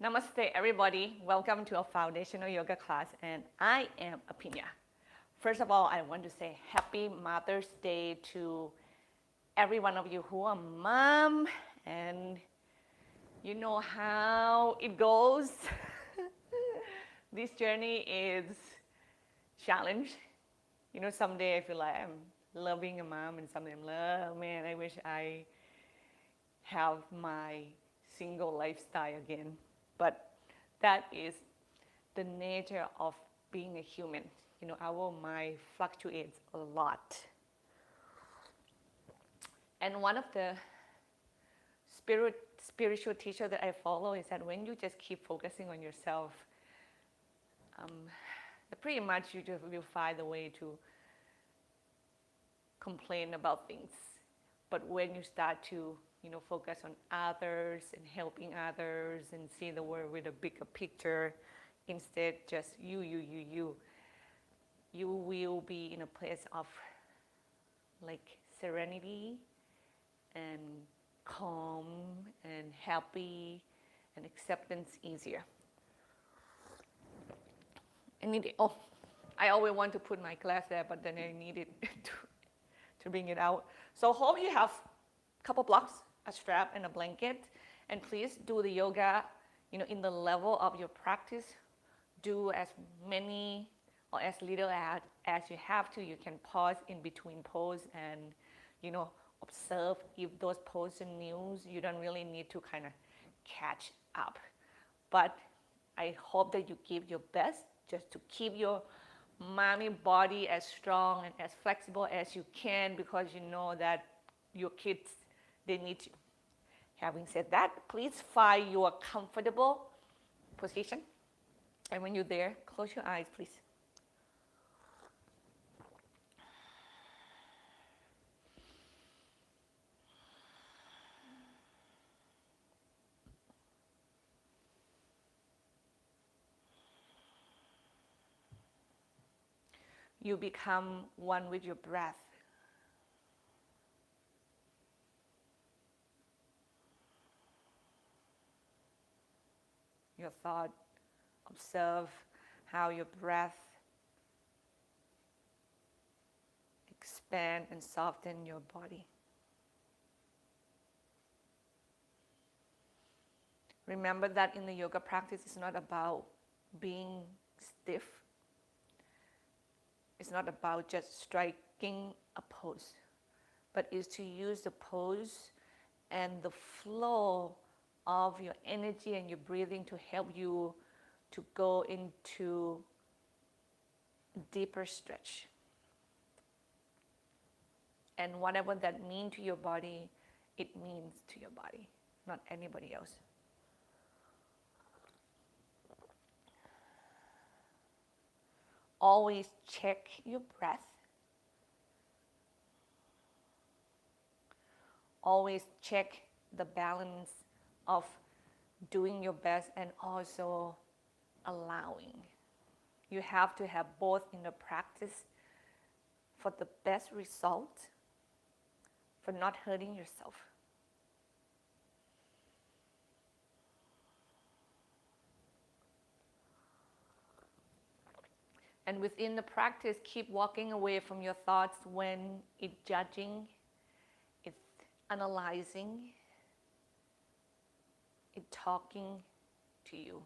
Namaste, everybody. Welcome to a foundational yoga class, and I am Aphinya. First of all, I want to say Happy Mother's Day to every one of you who are mom, and you know how it goes. This journey is challenge. Someday I feel like I'm loving a mom, and someday I'm like, oh man, I wish I have my single lifestyle again. But that is the nature of being a human. Our mind fluctuates a lot. And one of the spiritual teachers that I follow is that when you just keep focusing on yourself, pretty much you just will find a way to complain about things. But when you start to focus on others and helping others and see the world with a bigger picture, instead just you will be in a place of like serenity and calm and happy and acceptance easier. I always want to put my glass there, but then I need it to bring it out. So hope you have a couple blocks, a strap and a blanket, and please do the yoga in the level of your practice. Do as many or as little as you have to. You can pause in between poses and observe if those poses are new. You don't really need to kind of catch up, but I hope that you give your best just to keep your mommy body as strong and as flexible as you can, because you know that your kids, they need you. Having said that, please find your comfortable position. And when you're there, close your eyes, please. You become one with your breath. Your thought, observe how your breath expand and soften your body. Remember that in the yoga practice, it's not about being stiff. It's not about just striking a pose, but is to use the pose and the flow of your energy and your breathing to help you to go into deeper stretch. And whatever that means to your body, it means to your body, not anybody else. Always check your breath. Always check the balance of doing your best and also allowing. You have to have both in the practice for the best result, for not hurting yourself. And within the practice, keep walking away from your thoughts when it's judging, it's analyzing, it's talking to you.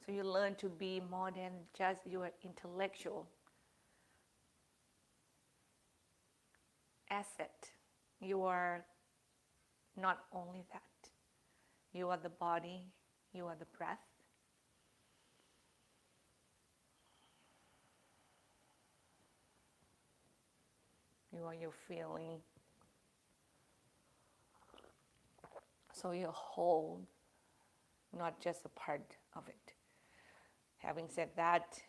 So you learn to be more than just your intellectual asset. You are not only that. You are the body, you are the breath. You are your feeling. So you're whole, not just a part of it. Having said that,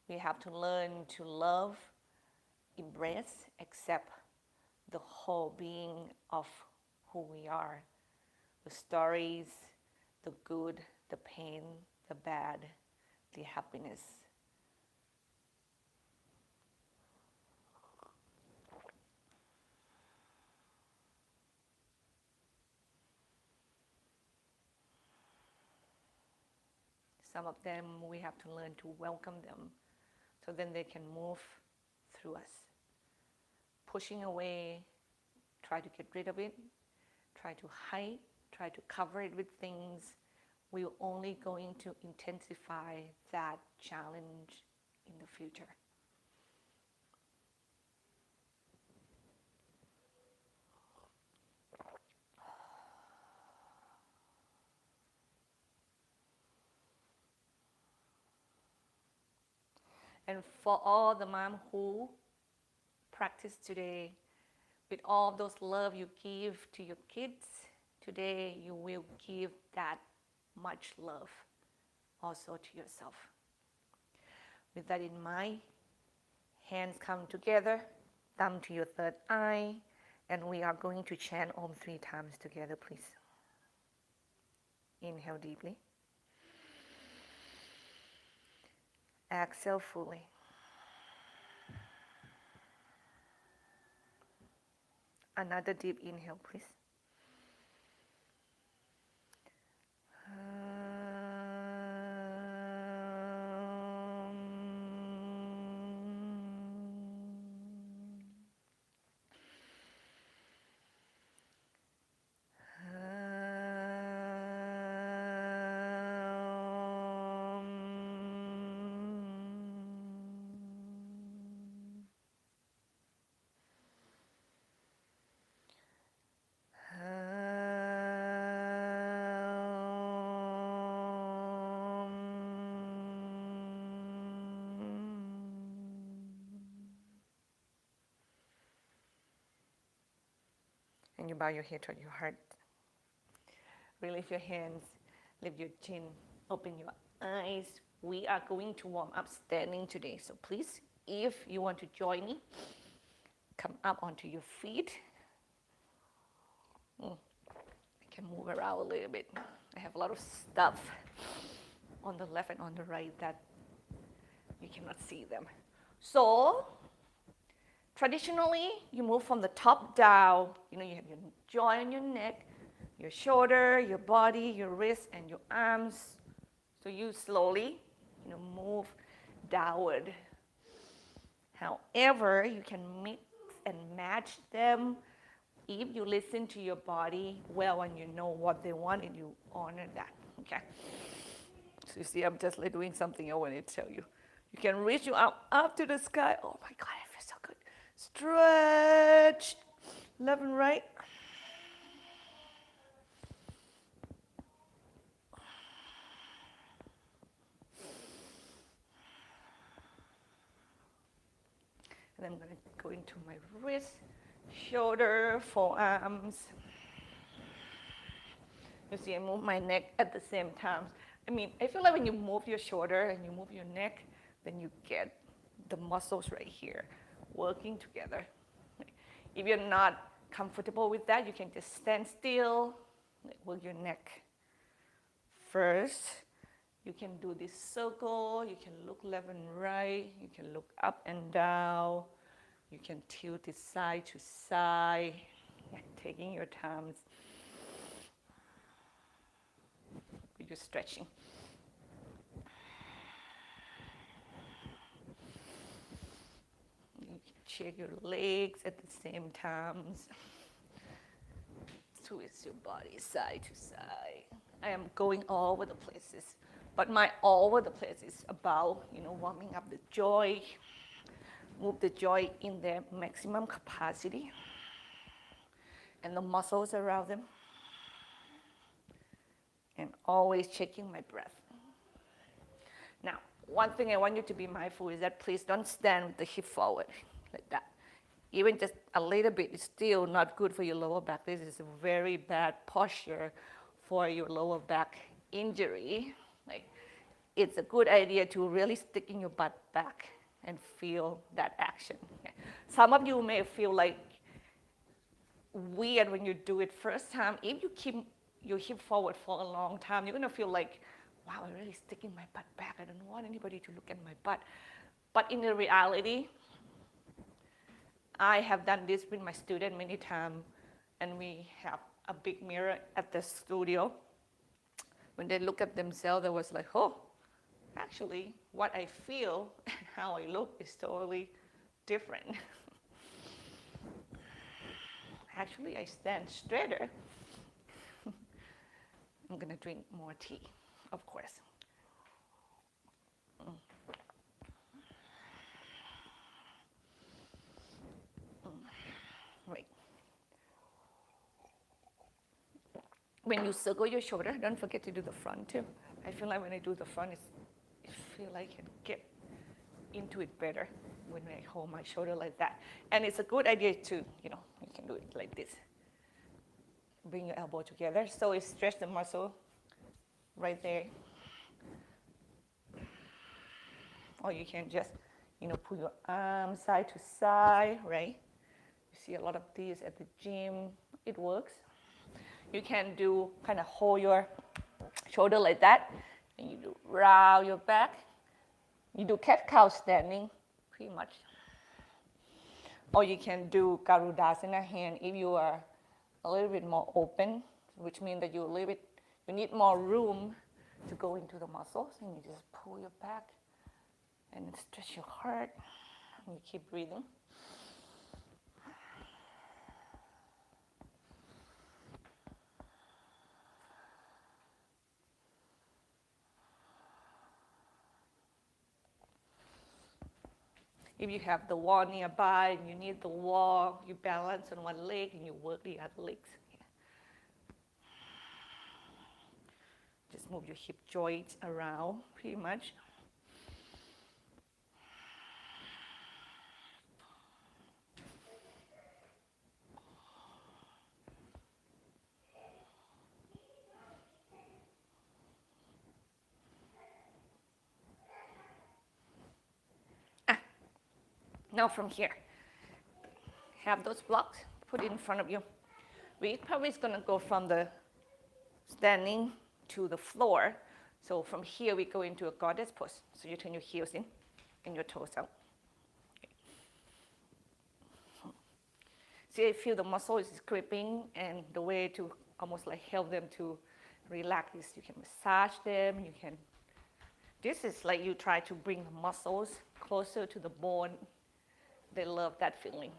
we have to learn to love, embrace, accept the whole being of who we are. The stories, the good, the pain, the bad, the happiness. Some of them, we have to learn to welcome them so then they can move through us. Pushing away, try to get rid of it, try to hide, try to cover it with things, we're only going to intensify that challenge in the future. And for all the mom who practice today, with all those love you give to your kids, today you will give that much love also to yourself. With that in mind, hands come together, thumb to your third eye, and we are going to chant Om 3 times together, please. Inhale deeply. Exhale fully. Another deep inhale, please. And you bow your head toward your heart. Release your hands, lift your chin, open your eyes. We are going to warm up standing today. So please, if you want to join me, come up onto your feet. I can move around a little bit. I have a lot of stuff on the left and on the right that you cannot see them. So traditionally, you move from the top down. You have your jaw on your neck, your shoulder, your body, your wrists, and your arms. So you slowly, move downward. However, you can mix and match them if you listen to your body well and you know what they want and you honor that. Okay. So you see, I'm just like doing something I want to tell you. You can reach your arm up to the sky. Oh my God, it feels so good. Stretch left and right. And I'm going to go into my wrist, shoulder, forearms. You see, I move my neck at the same time. I feel like when you move your shoulder and you move your neck, then you get the muscles right here working together. If you're not comfortable with that, you can just stand still, work your neck. First, you can do this circle, you can look left and right, you can look up and down, you can tilt it side to side, taking your time with your stretching. You can shake your legs at the same time. Twist your body side to side. I am going all over the places. But my all over the place is about, warming up the joint, move the joint in their maximum capacity, and the muscles around them, and always checking my breath. Now, one thing I want you to be mindful is that please don't stand with the hip forward like that. Even just a little bit is still not good for your lower back. This is a very bad posture for your lower back injury. It's a good idea to really stick in your butt back and feel that action. Okay. Some of you may feel like weird when you do it first time. If you keep your hip forward for a long time, you're gonna feel like, wow, I'm really sticking my butt back. I don't want anybody to look at my butt. But in the reality, I have done this with my student many times, and we have a big mirror at the studio. When they look at themselves, they was like, oh, actually what I feel and how I look is totally different. Actually, I stand straighter. I'm going to drink more tea, of course. Right. When you circle your shoulder, don't forget to do the front too. I feel like when I do the front, I feel like I can get into it better when I hold my shoulder like that. And it's a good idea to, you can do it like this. Bring your elbow together. So it stretch the muscle right there. Or you can just, pull your arm side to side, right? You see a lot of these at the gym. It works. You can do kind of hold your shoulder like that, and you do round your back. You do cat-cow standing, pretty much. Or you can do Garudasana hand if you are a little bit more open, which means that you need more room to go into the muscles, and you just pull your back and stretch your heart, and you keep breathing. If you have the wall nearby and you need the wall, you balance on one leg and you work the other legs. Just move your hip joints around pretty much. Now from here, have those blocks put in front of you. We probably is going to go from the standing to the floor. So from here, we go into a goddess pose. So you turn your heels in and your toes out. See, I feel the muscle is gripping, and the way to almost like help them to relax is you can massage them. This is like you try to bring the muscles closer to the bone. They love that feeling.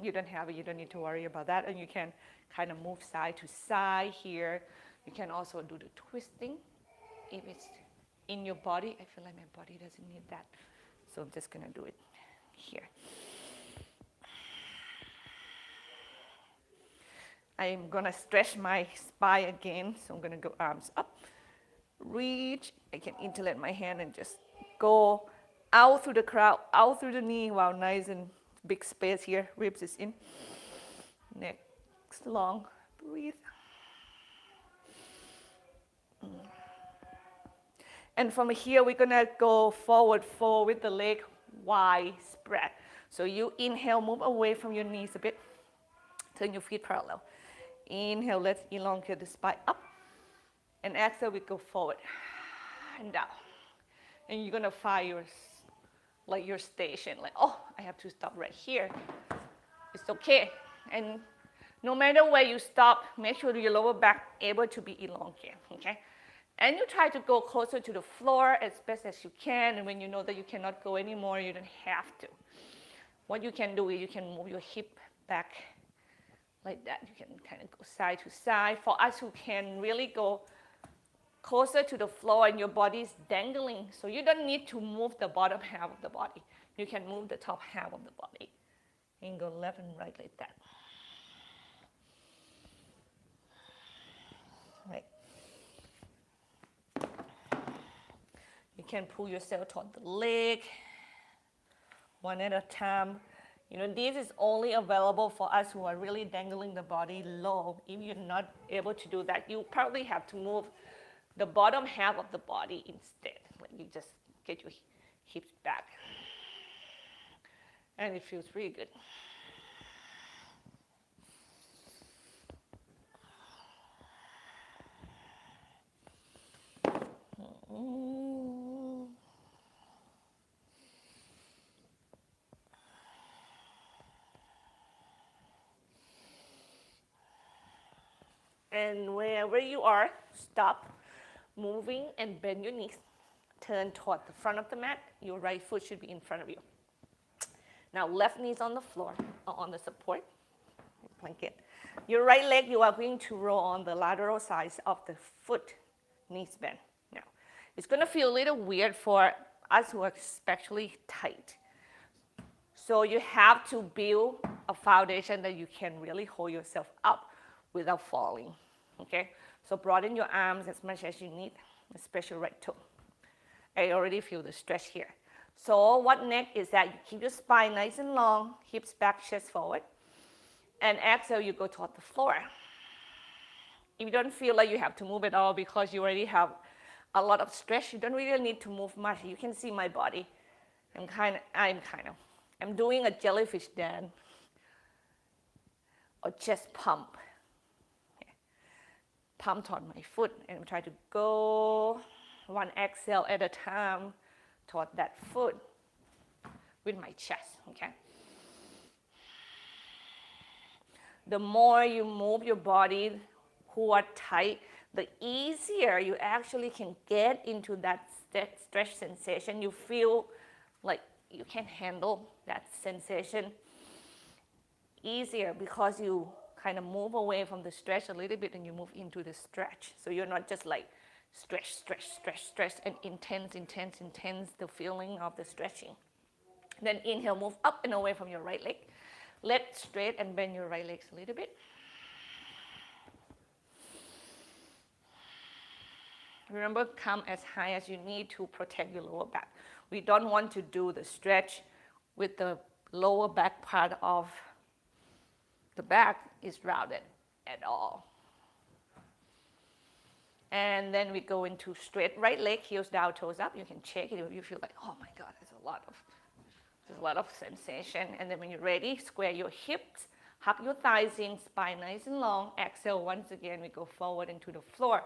You don't have it, you don't need to worry about that. And you can kind of move side to side here. You can also do the twisting if it's in your body. I feel like my body doesn't need that. So I'm just going to do it here. I'm going to stretch my spine again. So I'm going to go arms up. Reach. I can interlace my hand and just go out through the crowd, out through the knee. Wow, nice and big space here. Ribs is in. Neck long. Breathe. And from here, we're going to go forward fold with the leg wide spread. So you inhale, move away from your knees a bit. Turn your feet parallel. Inhale, let's elongate the spine up. And exhale, we go forward and down. And you're going to find your station. Like, oh, I have to stop right here. It's okay. And no matter where you stop, make sure your lower back able to be elongated, okay? And you try to go closer to the floor as best as you can. And when you know that you cannot go anymore, you don't have to. What you can do is you can move your hip back like that. You can kind of go side to side. For us who can really go closer to the floor and your body is dangling, so you don't need to move the bottom half of the body. You can move the top half of the body and go left and right like that. Right. You can pull yourself toward the leg one at a time. This is only available for us who are really dangling the body low. If you're not able to do that, you probably have to move the bottom half of the body instead. Like you just get your hips back. And it feels really good. And wherever you are, stop moving and bend your knees. turn toward the front of the mat. Your right foot should be in front of you. Now, left knee is on the floor, or on the support blanket. Your right leg, you are going to roll on the lateral sides of the foot, knees bend. Now, it's going to feel a little weird for us who are especially tight. So you have to build a foundation that you can really hold yourself up without falling, okay? So broaden your arms as much as you need, especially right toe. I already feel the stretch here. So what next is that you keep your spine nice and long, hips back, chest forward, and exhale, you go toward the floor. If you don't feel like you have to move at all because you already have a lot of stretch, you don't really need to move much. You can see my body. I'm doing a jellyfish dance or chest pump. Pump on my foot and try to go one exhale at a time toward that foot with my chest, okay? The more you move your body who are tight, the easier you actually can get into that stretch sensation. You feel like you can handle that sensation easier because you kind of move away from the stretch a little bit and you move into the stretch. So you're not just like stretch, stretch, stretch, stretch, and intense, intense, intense, the feeling of the stretching. Then inhale, move up and away from your right leg. Let straight and bend your right legs a little bit. Remember, come as high as you need to protect your lower back. We don't want to do the stretch with the lower back part of the back is rounded at all. And then we go into straight right leg, heels down, toes up. You can check it if you feel like, oh my God, there's a lot of sensation. And then when you're ready, square your hips, hug your thighs in, spine nice and long. Exhale, once again, we go forward into the floor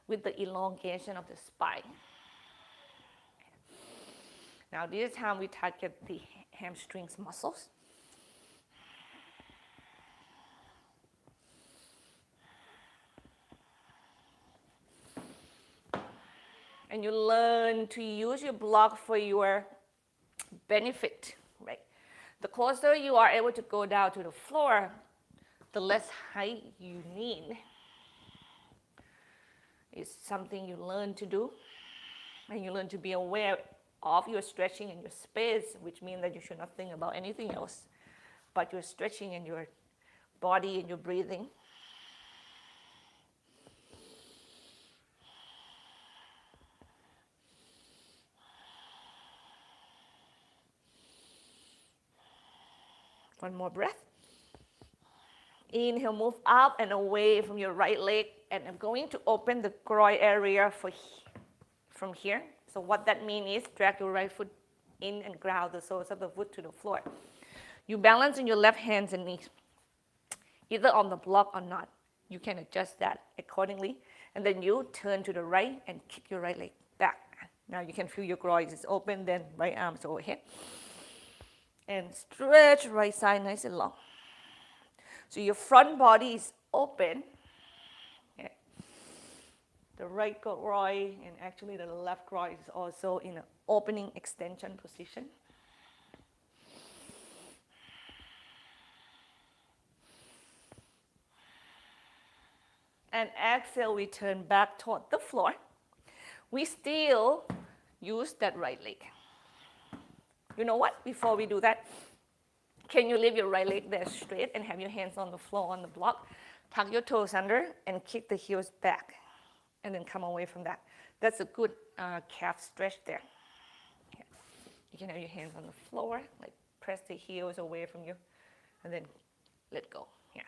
with the elongation of the spine. Now this time we target the hamstrings muscles. And you learn to use your block for your benefit, right? The closer you are able to go down to the floor, the less height you need. It's something you learn to do, and you learn to be aware of your stretching and your space, which means that you should not think about anything else but your stretching and your body and your breathing. One more breath. Inhale, move up and away from your right leg. And I'm going to open the groin area from here. So what that means is drag your right foot in and ground the soles of the foot to the floor. You balance in your left hands and knees, either on the block or not. You can adjust that accordingly. And then you turn to the right and kick your right leg back. Now you can feel your groin is open, then right arms overhead. And stretch right side nice and long. So your front body is open. Yeah. The right groin and actually the left groin is also in an opening extension position. And exhale, we turn back toward the floor. We still use that right leg. You know what? Before we do that, can you leave your right leg there straight and have your hands on the floor on the block? Tuck your toes under and kick the heels back. And then come away from that. That's a good calf stretch there. Yeah. You can have your hands on the floor, like press the heels away from you, and then let go. Yeah.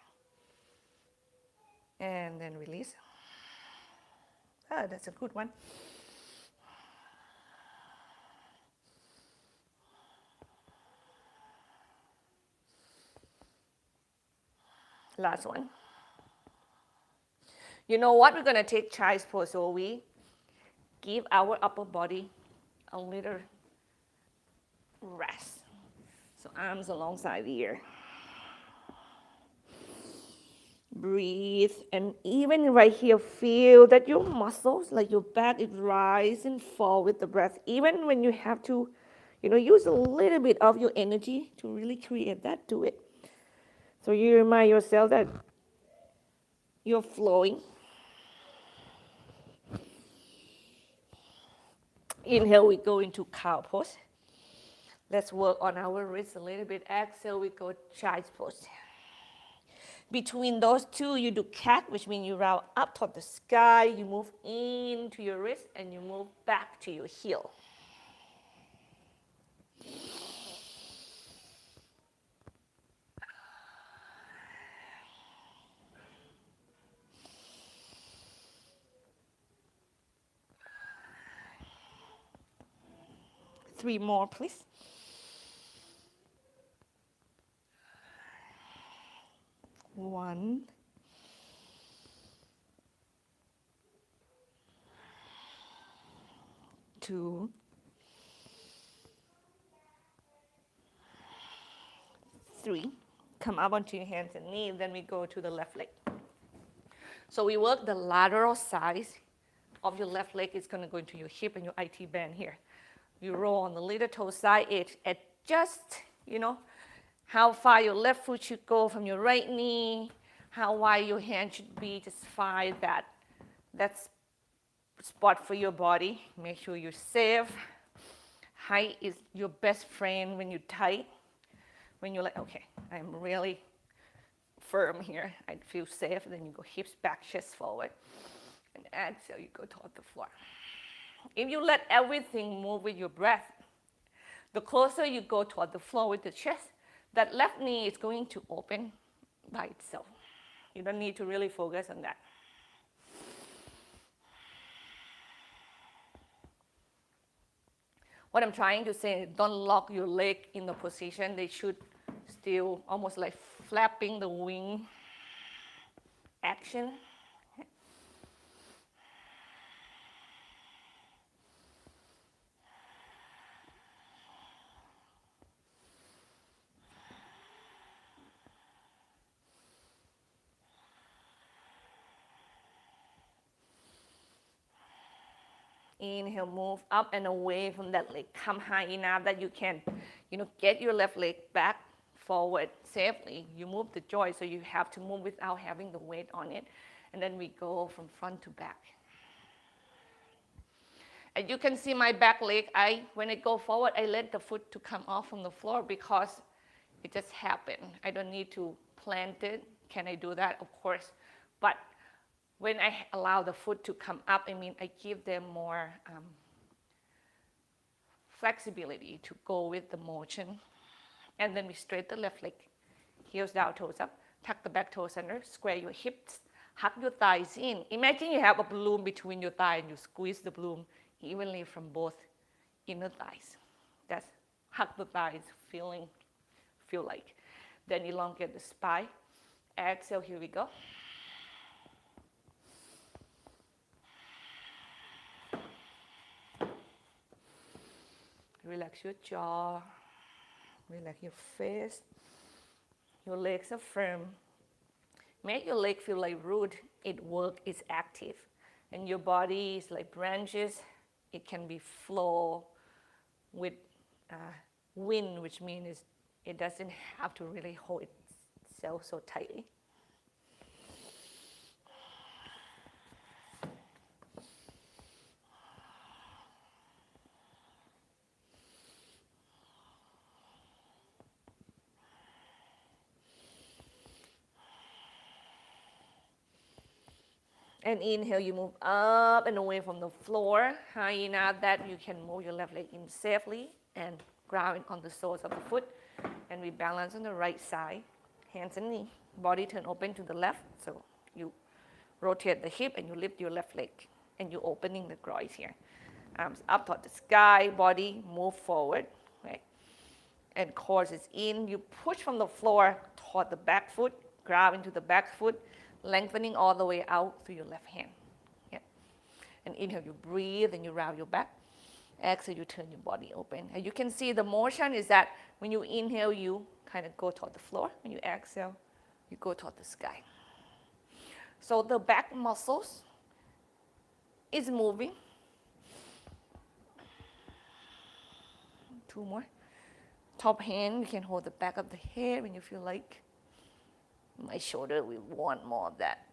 And then release. Ah, that's a good one. Last one. You know what? We're going to take child's pose. So we give our upper body a little rest. So arms alongside the ear. breathe. And even right here, feel that your muscles, like your back, it rise and fall with the breath. Even when you have to, use a little bit of your energy to really create that, do it. So you remind yourself that you're flowing. Inhale, we go into cow pose. Let's work on our wrists a little bit. Exhale, we go child's pose. Between those two, you do cat, which means you round up toward the sky, you move into your wrist, and you move back to your heel. Three more, please. One. Two. Three. Come up onto your hands and knees, then we go to the left leg. So we work the lateral side of your left leg. It's going to go into your hip and your IT band here. You roll on the little toe side edge. Adjust, how far your left foot should go from your right knee, how wide your hand should be. Just find that spot for your body. Make sure you're safe. Height is your best friend when you're tight. When you're like, okay, I'm really firm here, I feel safe. Then you go hips back, chest forward. And exhale, you go toward the floor. If you let everything move with your breath, the closer you go toward the floor with the chest, that left knee is going to open by itself. You don't need to really focus on that. What I'm trying to say is don't lock your leg in the position. They should still almost like flapping the wing action. Inhale, move up and away from that leg. Come high enough that you can, get your left leg back forward safely. You move the joint, so you have to move without having the weight on it. And then we go from front to back. And you can see my back leg. When I go forward, I let the foot to come off from the floor because it just happened. I don't need to plant it. Can I do that? Of course. But when I allow the foot to come up, I give them more flexibility to go with the motion. And then we straighten the left leg, heels down, toes up, tuck the back toes under, square your hips, hug your thighs in. Imagine you have a balloon between your thighs and you squeeze the balloon evenly from both inner thighs. That's hug the thighs, feel like. Then elongate the spine. Exhale, here we go. Relax your jaw, relax your face. Your legs are firm. Make your leg feel like root. It work is active. And your body is like branches. It can be flow with wind, which means it doesn't have to really hold itself so tightly. And inhale, you move up and away from the floor, high enough that you can move your left leg in safely and ground on the soles of the foot. And we balance on the right side, hands and knee. Body turn open to the left, so you rotate the hip and you lift your left leg. And you're opening the groin here. Arms up toward the sky, body move forward, right? And core is in. You push from the floor toward the back foot, grab into the back foot, lengthening all the way out through your left hand. Yeah. And inhale, you breathe and you round your back. Exhale, you turn your body open. And you can see the motion is that when you inhale, you kind of go toward the floor. When you exhale, you go toward the sky. So the back muscles is moving. 2 more. Top hand, you can hold the back of the head when you feel like. My shoulder, we want more of that.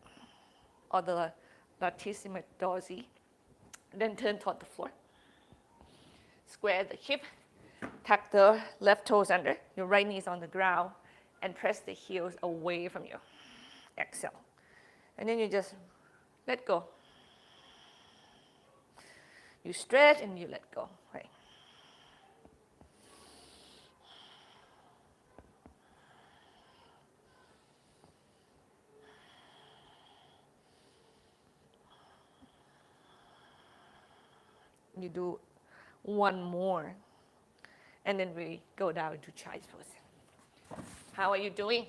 Or the latissimus dorsi. Then turn toward the floor. Square the hip. Tuck the left toes under. Your right knee is on the ground. And press the heels away from you. Exhale. And then you just let go. You stretch and you let go. Right. You do one more, and then we go down to child's pose. How are you doing?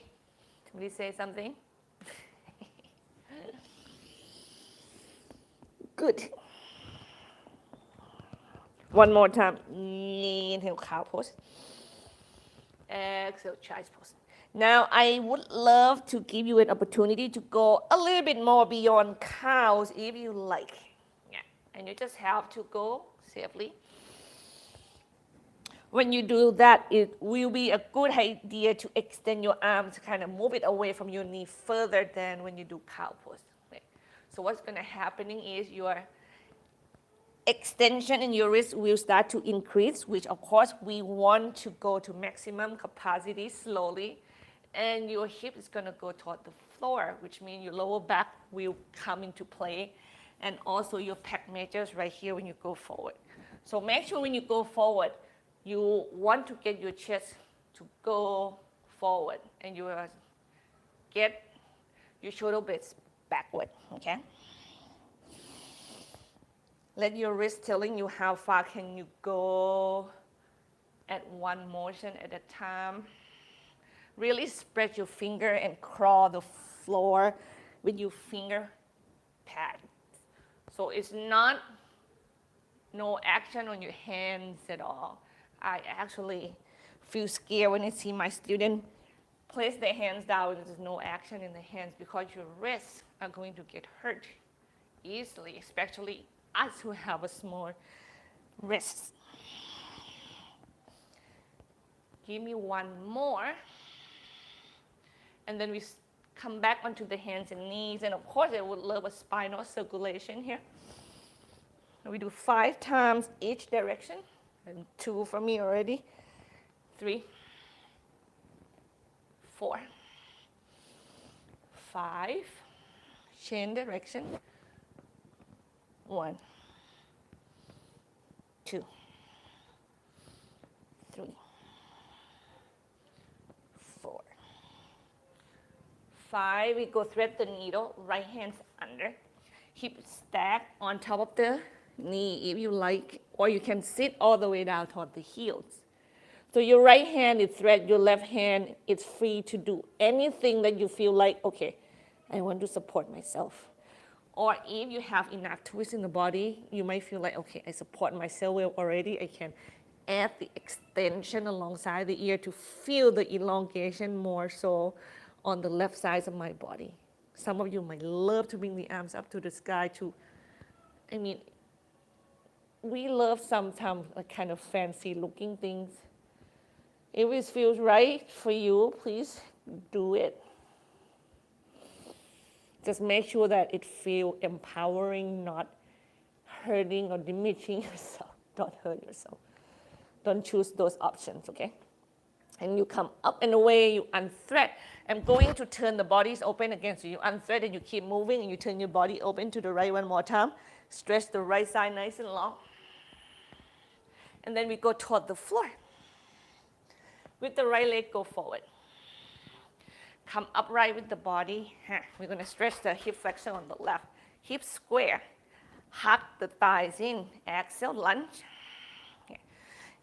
Somebody say something. Good. One more time. Inhale, cow pose. Exhale, child's pose. Now, I would love to give you an opportunity to go a little bit more beyond cows if you like. And you just have to go safely. When you do that, it will be a good idea to extend your arms, kind of move it away from your knee further than when you do cow pose. Right? So what's going to happen is your extension in your wrist will start to increase, which of course we want to go to maximum capacity slowly. And your hip is going to go toward the floor, which means your lower back will come into play. And also your pec majors right here when you go forward. So make sure when you go forward, you want to get your chest to go forward. And you get your shoulder blades backward, okay? Let your wrist telling you how far can you go at one motion at a time. Really spread your finger and crawl the floor with your finger pad. So it's not no action on your hands at all. I actually feel scared when I see my student place their hands down and there's no action in the hands because your wrists are going to get hurt easily, especially us who have a small wrist. Give me one more. And then we come back onto the hands and knees. And of course, I would love a spinal circulation here. We do 5 times each direction. And 2 for me already. 3, 4, 5. Change direction. 1, 2, 3, 4, 5. We go thread the needle, right hands under. Hip stack on top of the knee if you like, or you can sit all the way down toward the heels. So your right hand is thread, your left hand is free to do anything that you feel like, okay, I want to support myself. Or if you have enough twist in the body, you might feel like, okay, I support myself well already. I can add the extension alongside the ear to feel the elongation more so on the left side of my body. Some of you might love to bring the arms up to the sky to, I mean, we love sometimes a kind of fancy looking things. If it feels right for you, please do it. Just make sure that it feels empowering, not hurting or diminishing yourself. Don't hurt yourself. Don't choose those options, okay? And you come up and away, you unthread. I'm going to turn the bodies open again. So you unthread and you keep moving and you turn your body open to the right one more time. Stretch the right side nice and long. And then we go toward the floor. With the right leg, go forward. Come upright with the body. We're going to stretch the hip flexor on the left. Hip square. Hug the thighs in. Exhale, lunge.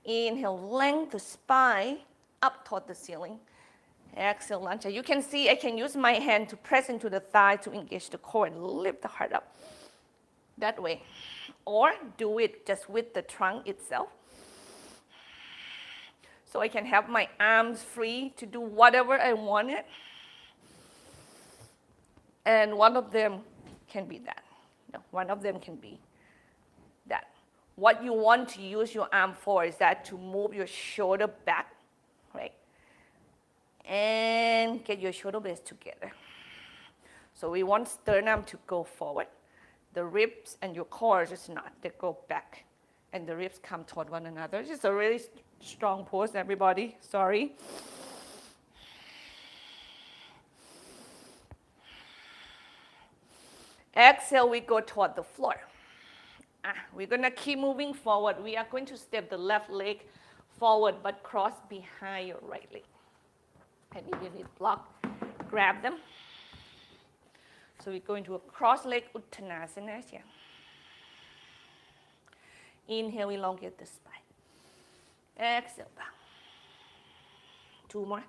Inhale, length the spine up toward the ceiling. Exhale, lunge. You can see I can use my hand to press into the thigh to engage the core and lift the heart up. That way. Or do it just with the trunk itself. So I can have my arms free to do whatever I wanted. And one of them can be that. No, one of them can be that. What you want to use your arm for is that to move your shoulder back, right? And get your shoulder blades together. So we want sternum to go forward. The ribs and your core just not, they go back. And the ribs come toward one another. It's a really strong pose, everybody. Sorry. Exhale, we go toward the floor. We're going to keep moving forward. We are going to step the left leg forward, but cross behind your right leg. And if you need block, grab them. So we go into a cross leg Uttanasana here. Inhale, elongate the spine. Exhale, back. 2 more.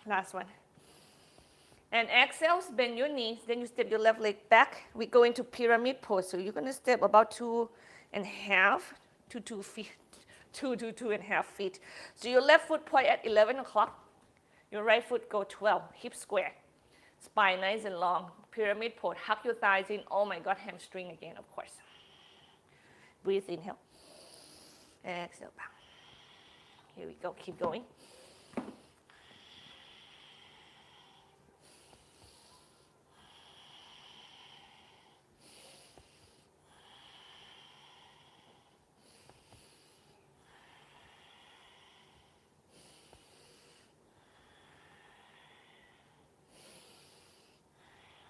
Last one. And exhale, bend your knees. Then you step your left leg back. We go into pyramid pose. So you're going to step about 2.5 to 2 feet. 2 to 2.5 feet. So your left foot point at 11 o'clock. Your right foot go 12. Hip square. Spine nice and long. Pyramid pose. Hug your thighs in. Oh my God, hamstring again, of course. Breathe, inhale. Exhale, back. Here we go. Keep going.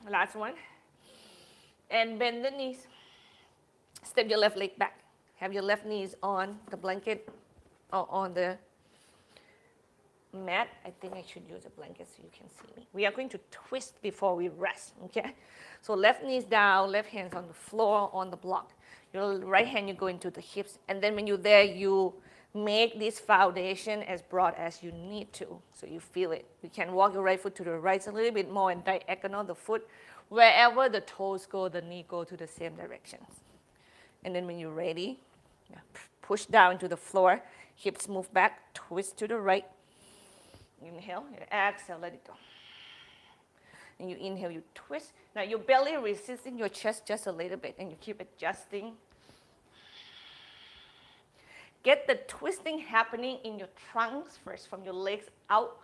Last one. And bend the knees. Step your left leg back. Have your left knees on the blanket or on the mat. I think I should use a blanket so you can see me. We are going to twist before we rest, okay? So left knees down, left hands on the floor, on the block. Your right hand, you go into the hips. And then when you're there, you make this foundation as broad as you need to, so you feel it. You can walk your right foot to the right a little bit more and diagonal the foot. Wherever the toes go, the knee go to the same directions. And then when you're ready, push down to the floor. Hips move back, twist to the right. Inhale, exhale, let it go. And you inhale, you twist. Now your belly resisting your chest just a little bit, and you keep adjusting. Get the twisting happening in your trunks first, from your legs out,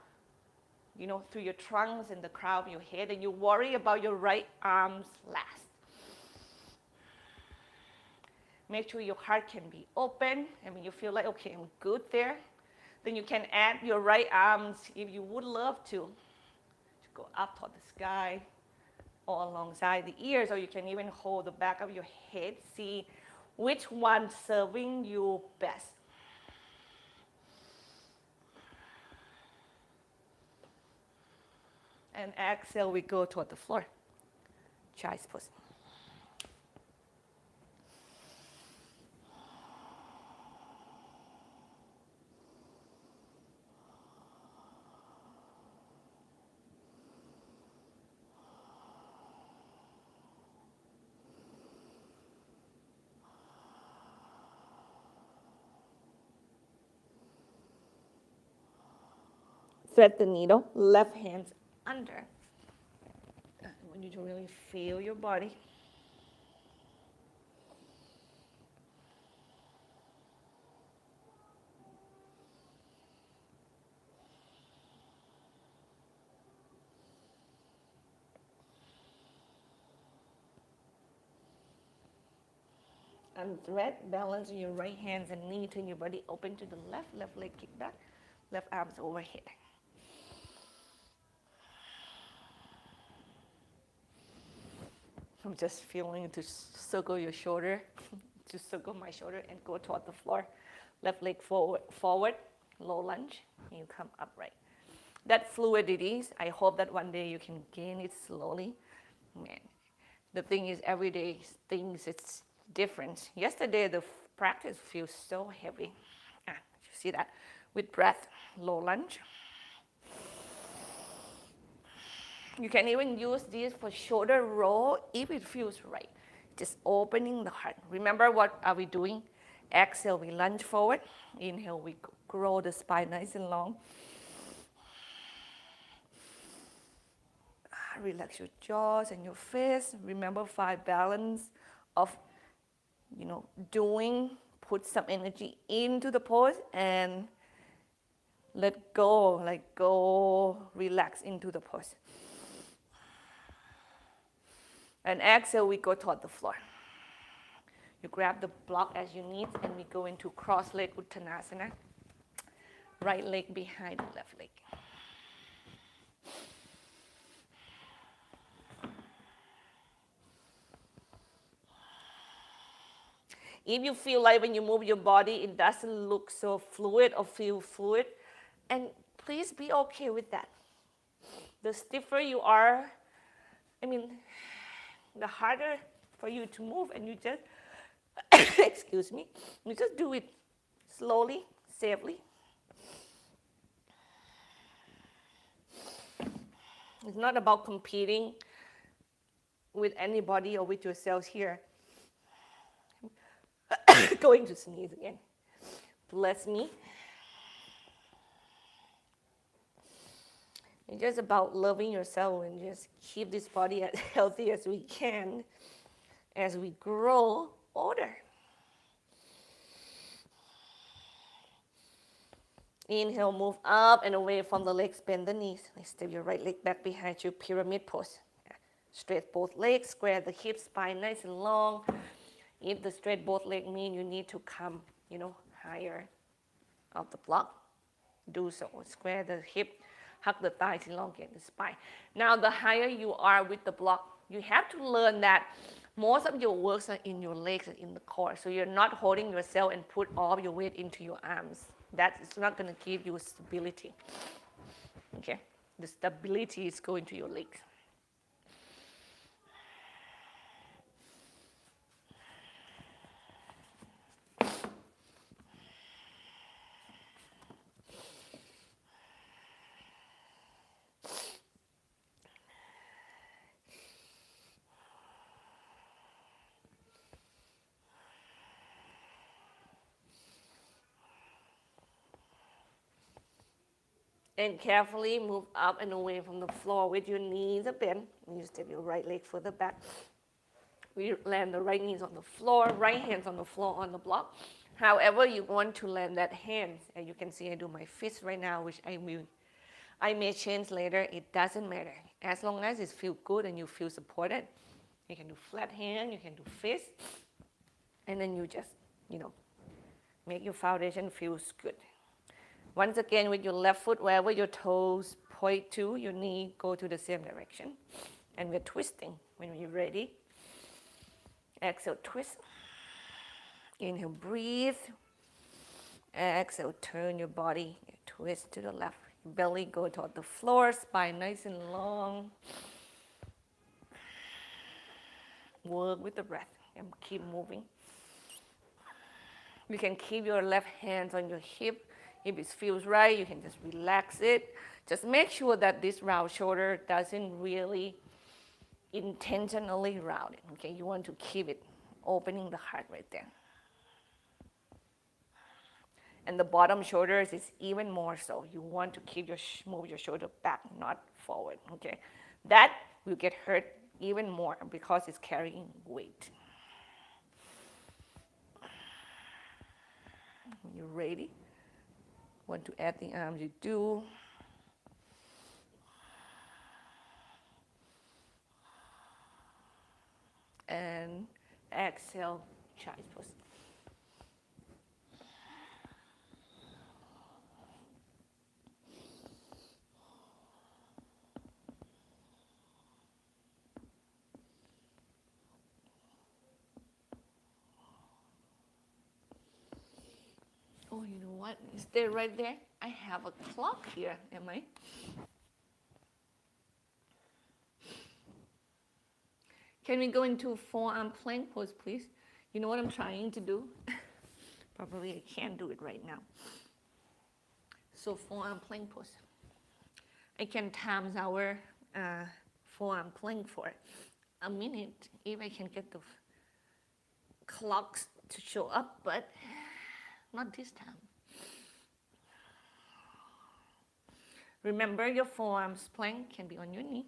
through your trunks and the crown of your head, and you worry about your right arms last. Make sure your heart can be open, and when you feel like, okay, I'm good there, then you can add your right arms, if you would love to go up toward the sky or alongside the ears, or you can even hold the back of your head. See which one serving you best. And exhale, we go toward the floor. Child's pose. Thread the needle, left hand under. I want you to really feel your body. And thread, balance your right hands and knee, turn your body open to the left leg kick back, left arms overhead. I'm just feeling to circle your shoulder, to circle my shoulder and go toward the floor. Left leg forward, low lunge, and you come upright. That fluidity, I hope that one day you can gain it slowly. Man, the thing is, every day things, it's different. Yesterday, the practice feels so heavy. You see that? With breath, low lunge. You can even use this for shoulder roll if it feels right. Just opening the heart. Remember, what are we doing? Exhale, we lunge forward. Inhale, we grow the spine nice and long. Relax your jaws and your face. Remember 5 balance of, doing. Put some energy into the pose and let go, relax into the pose. And exhale, we go toward the floor. You grab the block as you need, and we go into cross leg Uttanasana. Right leg behind the left leg. If you feel like when you move your body, it doesn't look so fluid or feel fluid, and please be okay with that. The stiffer you are, the harder for you to move, and you just, excuse me, you just do it slowly, safely. It's not about competing with anybody or with yourselves here. Going to sneeze again. Bless me. It's just about loving yourself and just keep this body as healthy as we can as we grow older. Inhale, move up and away from the legs, bend the knees. Step your right leg back behind you, pyramid pose. Straight both legs, square the hips, spine nice and long. If the straight both legs mean you need to come, higher of the block, do so. Square the hip, hug the thighs, elongate the spine. Now, the higher you are with the block, you have to learn that most of your works are in your legs and in the core. So you're not holding yourself and put all your weight into your arms. That is not going to give you stability. Okay? The stability is going to your legs. And carefully move up and away from the floor with your knees a bend. You step your right leg further back. We land the right knees on the floor, right hands on the floor on the block. However you want to land that hand, and you can see I do my fist right now, which I may change later. It doesn't matter. As long as it feels good and you feel supported, you can do flat hand, you can do fist, and then you just, make your foundation feels good. Once again, with your left foot, wherever your toes point to, your knee go to the same direction. And we're twisting when we're ready. Exhale, twist. Inhale, breathe. Exhale, turn your body, twist to the left. Belly go toward the floor, spine nice and long. Work with the breath and keep moving. You can keep your left hands on your hip. If it feels right, you can just relax it. Just make sure that this round shoulder doesn't really intentionally round it. Okay, you want to keep it opening the heart right there. And the bottom shoulders is even more so. You want to keep move your shoulder back, not forward. Okay, that will get hurt even more because it's carrying weight. You ready? Want to add the arms, you do. And exhale, child's pose. Oh, you know what? Is there right there? I have a clock here, am I? Can we go into forearm plank pose, please? You know what I'm trying to do? Probably I can't do it right now. So forearm plank pose. I can times our forearm plank for a minute if I can get the clocks to show up, but not this time. Remember, your forearms plank can be on your knee.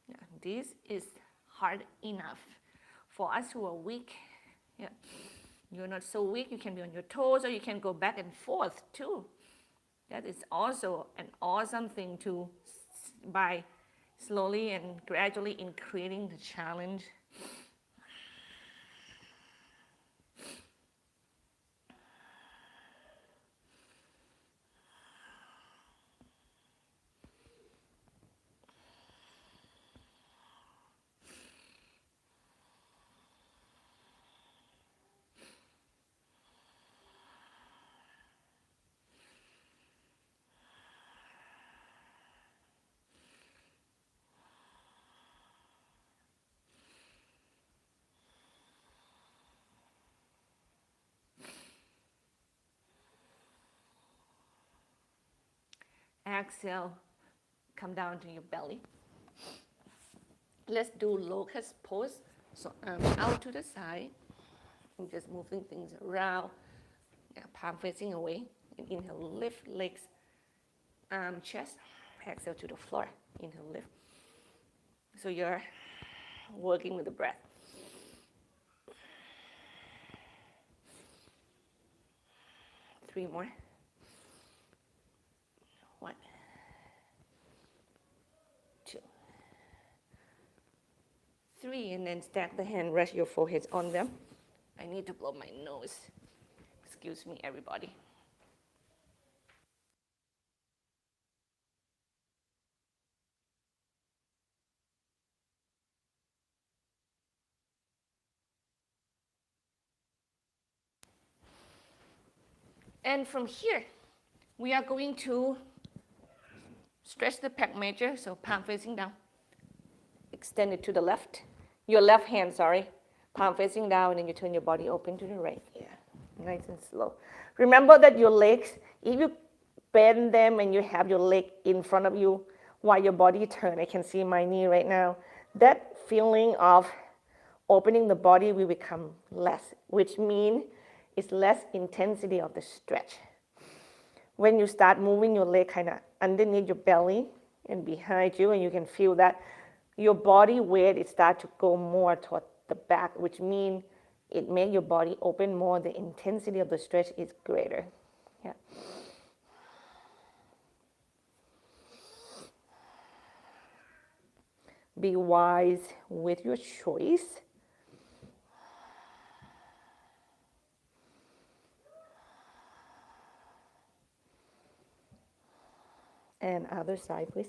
Yeah, this is hard enough for us who are weak. Yeah, you're not so weak, you can be on your toes, or you can go back and forth too. That is also an awesome thing to, by slowly and gradually increasing the challenge. Exhale, come down to your belly. Let's do Locust Pose. So arms out to the side. I'm just moving things around. Yeah, palm facing away. And inhale, lift legs, arm, chest. Exhale to the floor. Inhale, lift. So you're working with the breath. Three more. 1, 2, 3, and then stack the hand, rest your foreheads on them. I need to blow my nose. Excuse me, everybody. And from here, we are going to stretch the pec major, so palm facing down. Extend it to the left. Your left hand, sorry. Palm facing down, and then you turn your body open to the right. Yeah, nice and slow. Remember that your legs, if you bend them and you have your leg in front of you while your body turns, I can see my knee right now, that feeling of opening the body will become less, which means it's less intensity of the stretch. When you start moving your leg kind of underneath your belly and behind you, and you can feel that your body weight, it starts to go more toward the back, which means it makes your body open more. The intensity of the stretch is greater. Yeah. Be wise with your choice. And other side, please.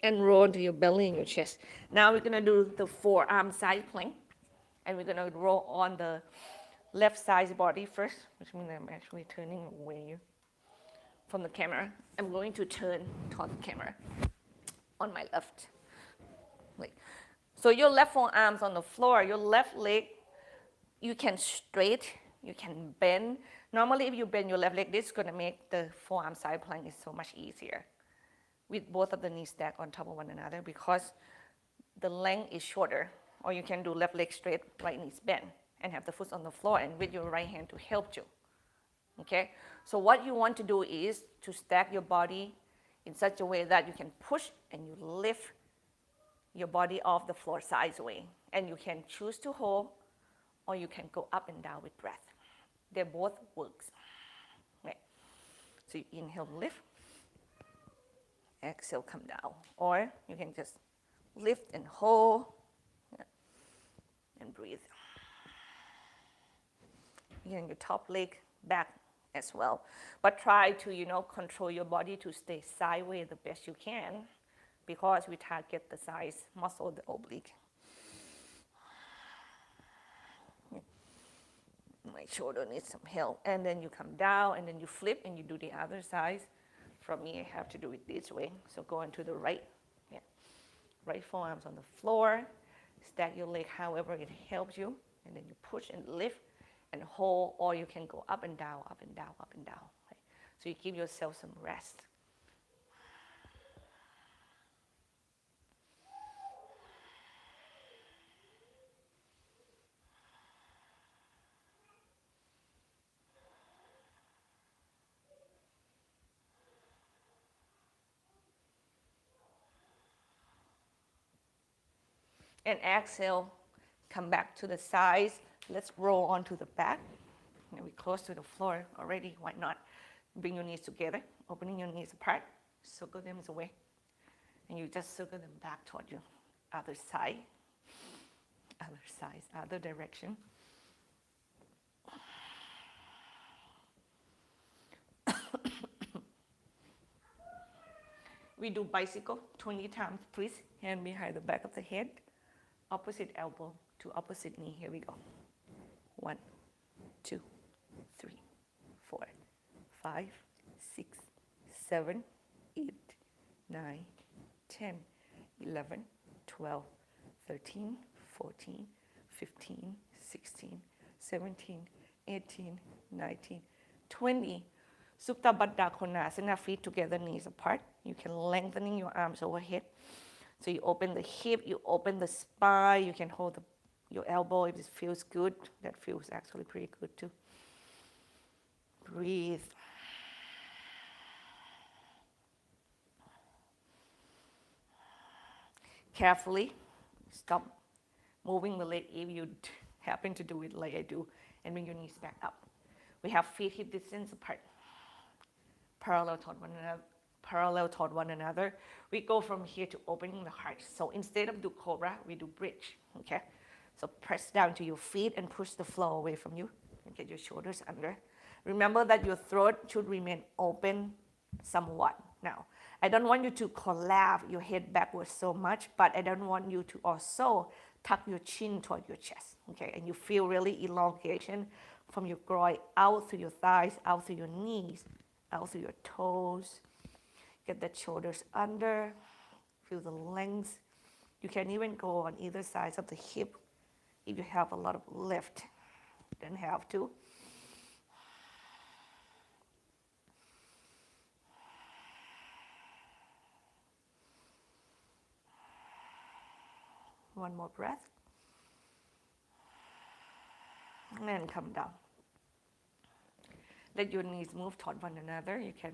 And roll to your belly and your chest. Now we're gonna do the forearm side plank, and we're gonna roll on the left side body first, which means I'm actually turning away from the camera. I'm going to turn toward the camera on my left leg. So your left forearm's on the floor, your left leg, you can straight, you can bend. Normally if you bend your left leg, this is gonna make the forearm side plank is so much easier with both of the knees stacked on top of one another, because the length is shorter. Or you can do left leg straight, right knees bent, and have the foot on the floor, and with your right hand to help you. Okay? So what you want to do is to stack your body in such a way that you can push and you lift your body off the floor sideways. And you can choose to hold, or you can go up and down with breath. They both works. Okay. So you inhale, lift. Exhale, come down. Or you can just lift and hold, and breathe. and your top leg back as well. But try to, control your body to stay sideways the best you can, because we target the size muscle, the oblique. My shoulder needs some help. And then you come down, and then you flip, and you do the other side. From me, I have to do it this way. So go into the right. Yeah. Right forearms on the floor. Stack your leg however it helps you. And then you push and lift and hold, or you can go up and down, up and down, up and down. Right? So you give yourself some rest. And exhale, come back to the sides. Let's roll onto the back. And we're close to the floor already. Why not? Bring your knees together, opening your knees apart, circle them away. And you just circle them back toward you. Other side, other direction. We do bicycle 20 times, please. Hand behind the back of the head. Opposite elbow to opposite knee. Here we go. 1, 2, 3, 4, 5, 6, 7, 8, 9, 10, 11, 12, 13, 14, 15, 16, 17, 18, 19, 20. Supta Baddha Konasana, feet together, knees apart. You can lengthening your arms overhead. So you open the hip, you open the spine, you can hold your elbow if it feels good. That feels actually pretty good too. Breathe. Carefully stop moving the leg if you happen to do it like I do, and bring your knees back up. We have feet hip distance apart, parallel toward one another. We go from here to opening the heart. So instead of do cobra, we do bridge, okay? So press down to your feet and push the floor away from you. And get your shoulders under. Remember that your throat should remain open somewhat. Now, I don't want you to collapse your head backwards so much, but I don't want you to also tuck your chin toward your chest, okay? And you feel really elongation from your groin out through your thighs, out through your knees, out through your toes. Get the shoulders under, feel the length. You can even go on either side of the hip if you have a lot of lift. Don't have to. One more breath. And come down. Let your knees move toward one another. You can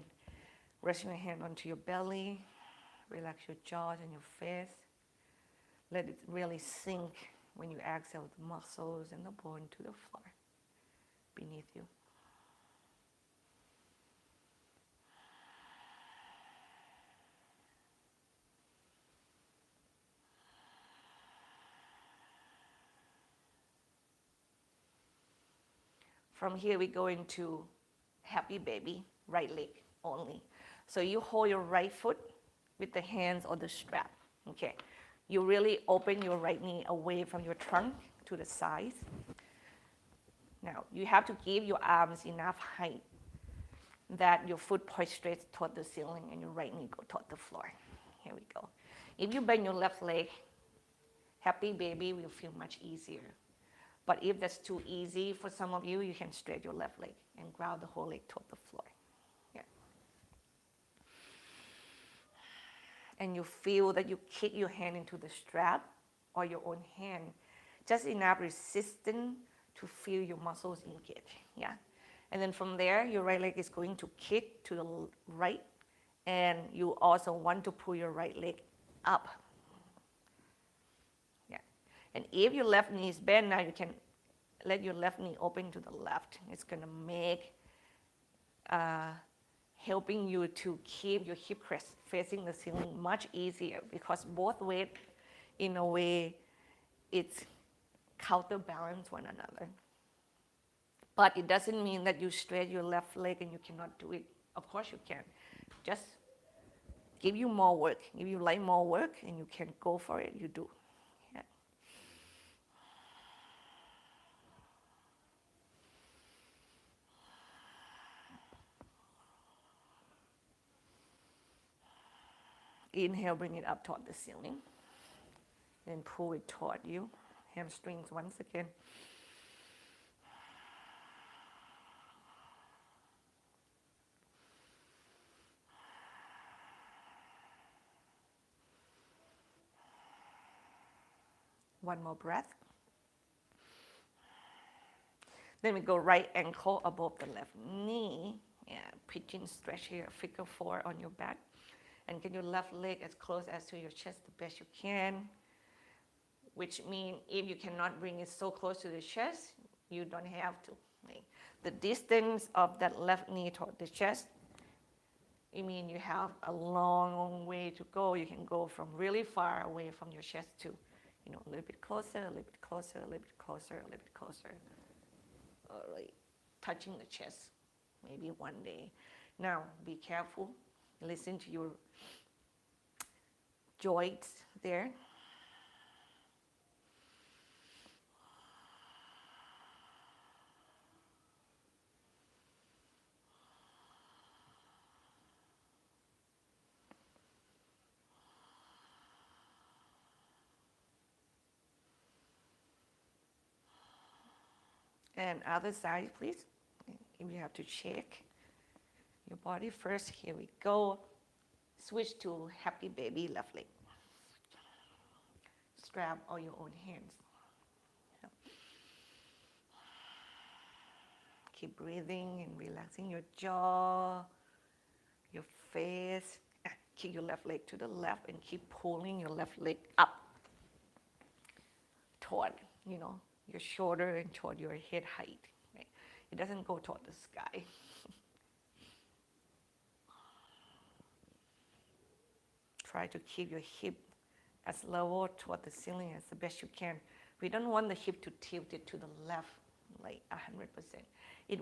rest your hand onto your belly. Relax your jaws and your face. Let it really sink when you exhale the muscles and the bone to the floor beneath you. From here, we go into happy baby, right leg only. So you hold your right foot with the hands on the strap, okay? You really open your right knee away from your trunk to the sides. Now, you have to give your arms enough height that your foot points straight toward the ceiling and your right knee go toward the floor. Here we go. If you bend your left leg, happy baby will feel much easier. But if that's too easy for some of you, you can straight your left leg and ground the whole leg toward the floor. Yeah. And you feel that you kick your hand into the strap or your own hand, just enough resistance to feel your muscles engage. Yeah. And then from there, your right leg is going to kick to the right, and you also want to pull your right leg up. And if your left knee is bent, now you can let your left knee open to the left. It's going to make helping you to keep your hip crest facing the ceiling much easier, because both weight, in a way, it's counterbalance one another. But it doesn't mean that you stretch your left leg and you cannot do it. Of course you can. Just give you more work, give you like more work, and you can go for it, you do. Yeah. Inhale, bring it up toward the ceiling. Then pull it toward you. Hamstrings once again. One more breath. Then we go right ankle above the left knee. Yeah, pigeon stretch here, figure four on your back. And get your left leg as close as to your chest the best you can. Which means if you cannot bring it so close to the chest, you don't have to. Right? The distance of that left knee toward the chest, it means you have a long way to go. You can go from really far away from your chest to, a little bit closer, a little bit closer, a little bit closer, a little bit closer. All right, touching the chest, maybe one day. Now, be careful. Listen to your joints there. And other side, please. If you have to check your body first, here we go. Switch to happy baby left leg. Strap all your own hands. Keep breathing and relaxing your jaw, your face. Keep your left leg to the left and keep pulling your left leg up toward, your shoulder and toward your head height. Right? It doesn't go toward the sky. Try to keep your hip as level toward the ceiling as the best you can. We don't want the hip to tilt it to the left like 100%. It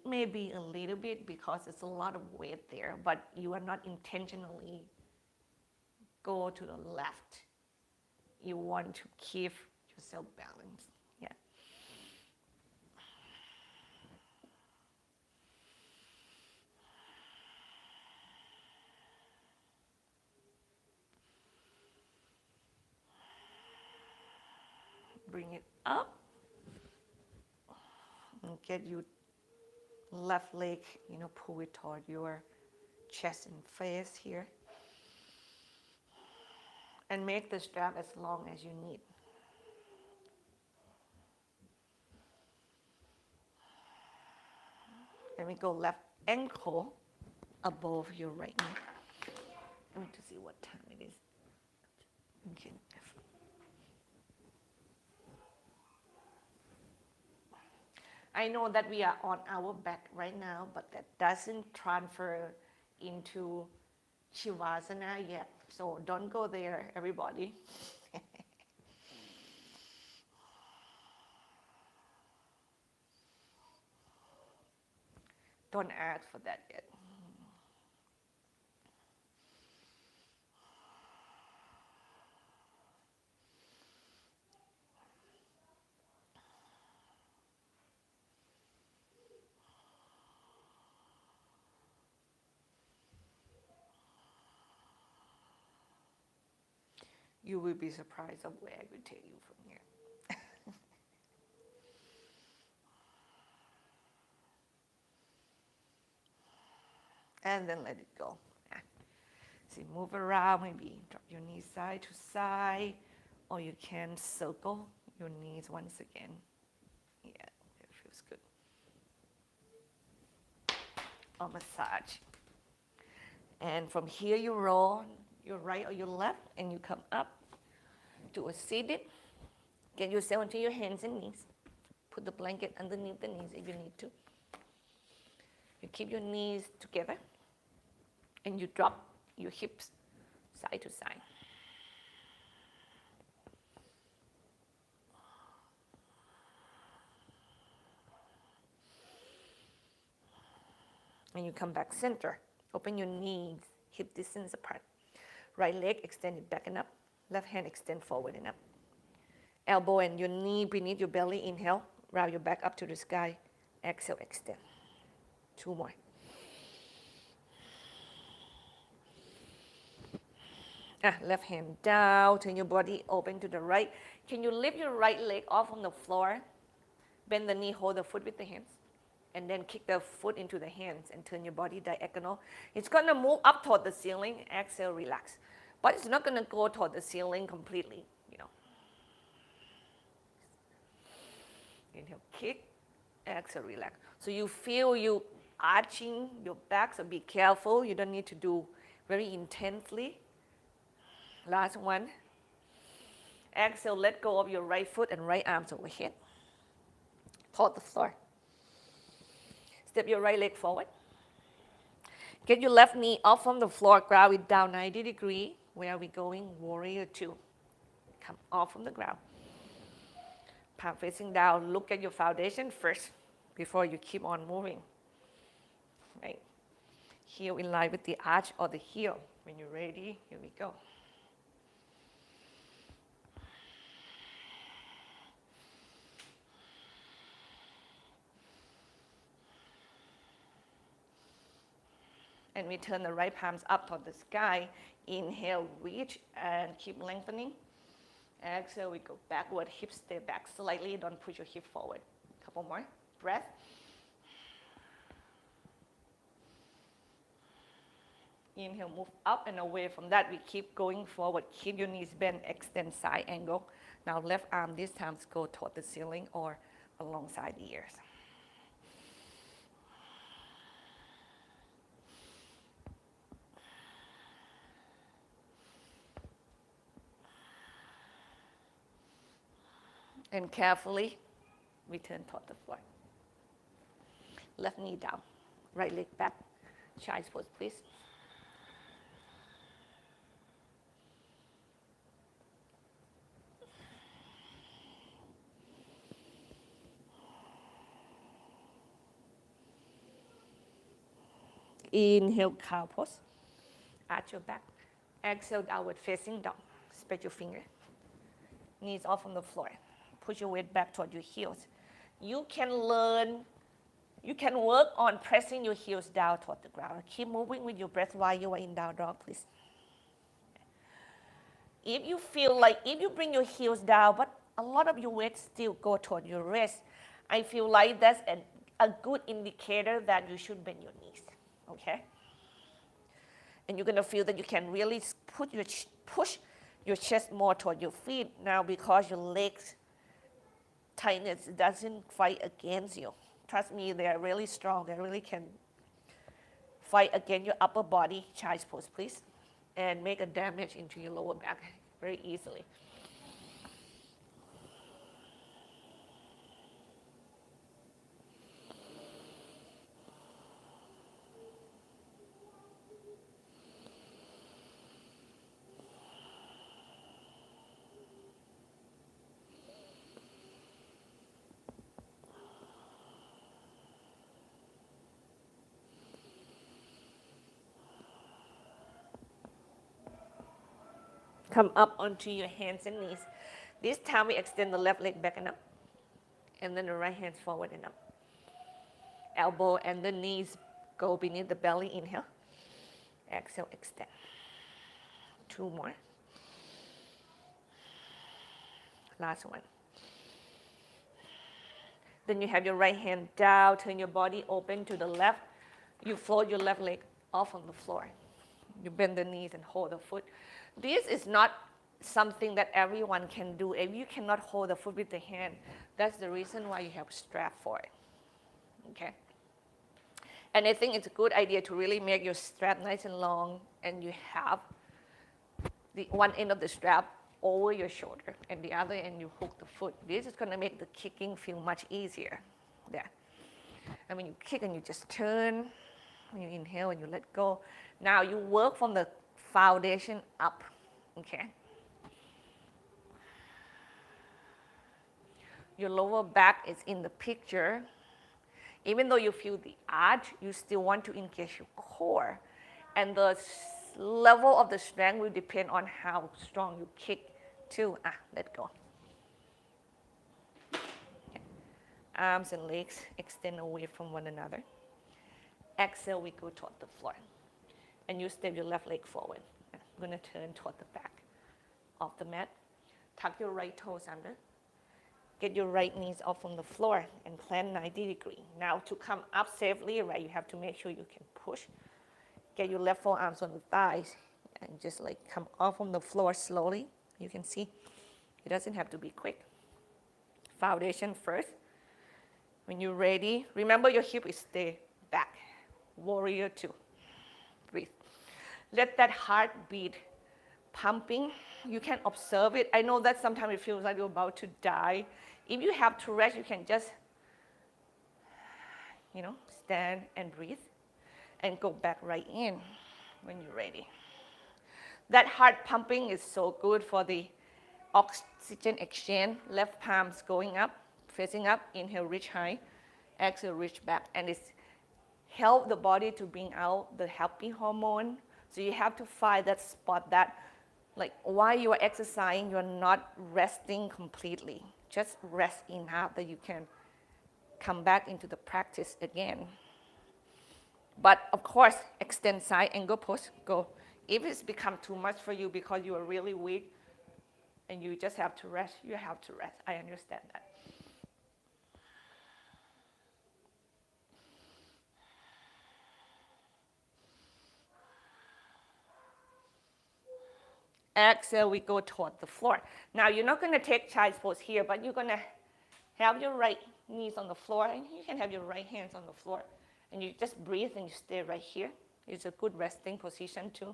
may be a little bit because it's a lot of weight there, but you are not intentionally go to the left. You want to keep yourself balanced. Yeah. Bring it up. And get your left leg, pull it toward your chest and face here. And make the strap as long as you need. Then we go left ankle above your right knee. I need to see what time it is. Okay. I know that we are on our back right now, but that doesn't transfer into Shavasana yet. So don't go there, everybody. Don't ask for that yet. You will be surprised of where I will take you from here. And then let it go. See, move around, maybe drop your knees side to side, or you can circle your knees once again. Yeah, it feels good. Or massage. And from here you roll your right or your left, and you come up to a seated. Get yourself onto your hands and knees. Put the blanket underneath the knees if you need to. You keep your knees together, and you drop your hips side to side. And you come back center. Open your knees, hip distance apart. Right leg extended back and up. Left hand extend forward and up. Elbow and your knee beneath your belly. Inhale, round your back up to the sky. Exhale, extend. 2 more. Left hand down, turn your body open to the right. Can you lift your right leg off on the floor? Bend the knee, hold the foot with the hands. And then kick the foot into the hands and turn your body diagonal. It's going to move up toward the ceiling. Exhale, relax. But it's not going to go toward the ceiling completely, Inhale, kick. Exhale, relax. So you feel you arching your back, so be careful. You don't need to do very intensely. Last one. Exhale, let go of your right foot and right arms overhead. Toward the floor. Step your right leg forward. Get your left knee up from the floor, ground it down 90 degrees. Where are we going? Warrior 2. Come off from the ground. Palm facing down. Look at your foundation first before you keep on moving. Right. Heel in line with the arch or the heel. When you're ready, here we go. And we turn the right palms up toward the sky. Inhale, reach and keep lengthening. Exhale, we go backward, hips stay back slightly. Don't push your hip forward. Couple more. Breath. Inhale, move up and away. From that, we keep going forward. Keep your knees bent, extend side angle. Now left arm this time go toward the ceiling or alongside the ears. And carefully return toward the floor. Left knee down, right leg back. Child's pose, please. Inhale, cow pose. Arch your back. Exhale, downward facing dog. Spread your finger. Knees off on the floor. Push your weight back toward your heels. You can work on pressing your heels down toward the ground. Keep moving with your breath while you are in down dog, please. If you feel like, if you bring your heels down, but a lot of your weight still go toward your wrist, I feel like that's a good indicator that you should bend your knees, okay? And you're gonna feel that you can really push your chest more toward your feet now because your legs tightness doesn't fight against you. Trust me, they are really strong. They really can fight against your upper body. Child's pose, please. And make a damage into your lower back very easily. Come up onto your hands and knees. This time we extend the left leg back and up. And then the right hands forward and up. Elbow and the knees go beneath the belly. Inhale. Exhale, extend. 2 more. Last one. Then you have your right hand down. Turn your body open to the left. You float your left leg off on the floor. You bend the knees and hold the foot. This is not something that everyone can do. If you cannot hold the foot with the hand, that's the reason why you have a strap for it, okay? And I think it's a good idea to really make your strap nice and long, and you have the one end of the strap over your shoulder, and the other end you hook the foot. This is gonna make the kicking feel much easier there. And when you kick and you just turn, when you inhale and you let go. Now you work from the foundation up, okay? Your lower back is in the picture. Even though you feel the arch, you still want to engage your core. And the level of the strength will depend on how strong you kick too. Let go. Okay. Arms and legs extend away from one another. Exhale, we go toward the floor. And you step your left leg forward. I'm going to turn toward the back of the mat. Tuck your right toes under. Get your right knees off from the floor and plant 90 degrees. Now to come up safely, right, you have to make sure you can push. Get your left forearms on the thighs and just like come off from the floor slowly. You can see it doesn't have to be quick. Foundation first. When you're ready, remember your hip is stay back. Warrior two. Breathe. Let that heartbeat pumping. You can observe it. I know that sometimes it feels like you're about to die. If you have to rest, you can just, stand and breathe and go back right in when you're ready. That heart pumping is so good for the oxygen exchange. Left palms going up, facing up. Inhale, reach high. Exhale, reach back. And it's help the body to bring out the happy hormone. So you have to find that spot that, like, while you are exercising, you're not resting completely. Just rest enough that you can come back into the practice again. But of course, extend side angle pose, go. If it's become too much for you because you are really weak and you just have to rest, you have to rest. I understand that. Exhale, we go toward the floor. Now, you're not going to take child's pose here, but you're going to have your right knees on the floor, and you can have your right hands on the floor. And you just breathe, and you stay right here. It's a good resting position, too.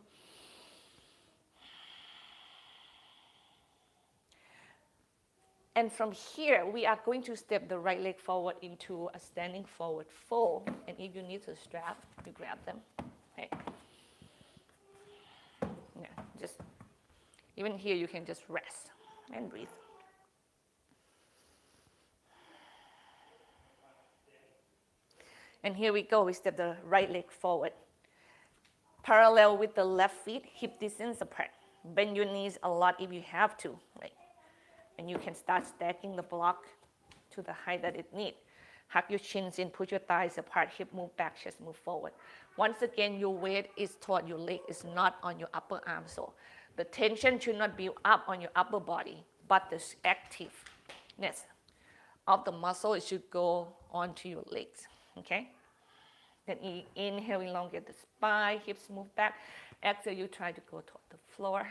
And from here, we are going to step the right leg forward into a standing forward fold. And if you need to strap, you grab them. Okay. Yeah, just even here, you can just rest and breathe. And here we go. We step the right leg forward. Parallel with the left feet, hip distance apart. Bend your knees a lot if you have to. Right? And you can start stacking the block to the height that it needs. Hug your chins in, put your thighs apart, hip move back, chest move forward. Once again, your weight is toward your leg, it's not on your upper arm. So the tension should not build up on your upper body, but the activeness of the muscle, it should go onto your legs, okay? Then inhale, elongate the spine, hips move back. Exhale, you try to go toward the floor.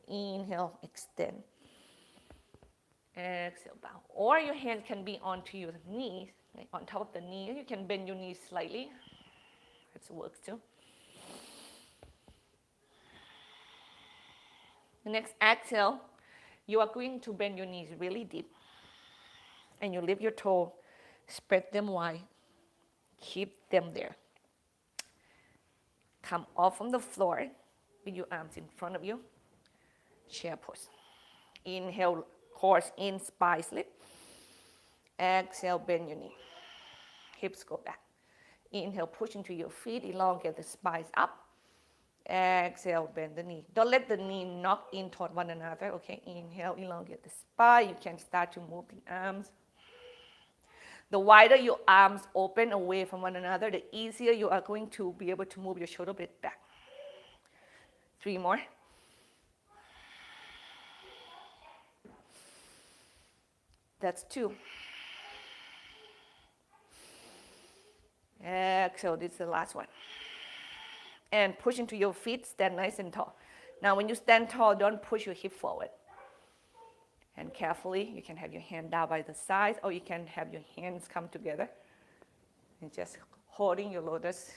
Inhale, extend. Exhale, bow. Or your hands can be onto your knees, like on top of the knee. You can bend your knees slightly. That works too. The next exhale, you are going to bend your knees really deep. And you lift your toe, spread them wide, keep them there. Come off from the floor with your arms in front of you. Chair pose. Inhale, horse in, spine slip. Exhale, bend your knee. Hips go back. Inhale, push into your feet, elongate the spine up. Exhale, bend the knee. Don't let the knee knock in toward one another, okay? Inhale, elongate the spine. You can start to move the arms. The wider your arms open away from one another, the easier you are going to be able to move your shoulder blade back. 3 more. That's 2. Exhale, this is the last one. And push into your feet, stand nice and tall. Now, when you stand tall, don't push your hip forward. And carefully, you can have your hand down by the sides, or you can have your hands come together. And just holding your lotus,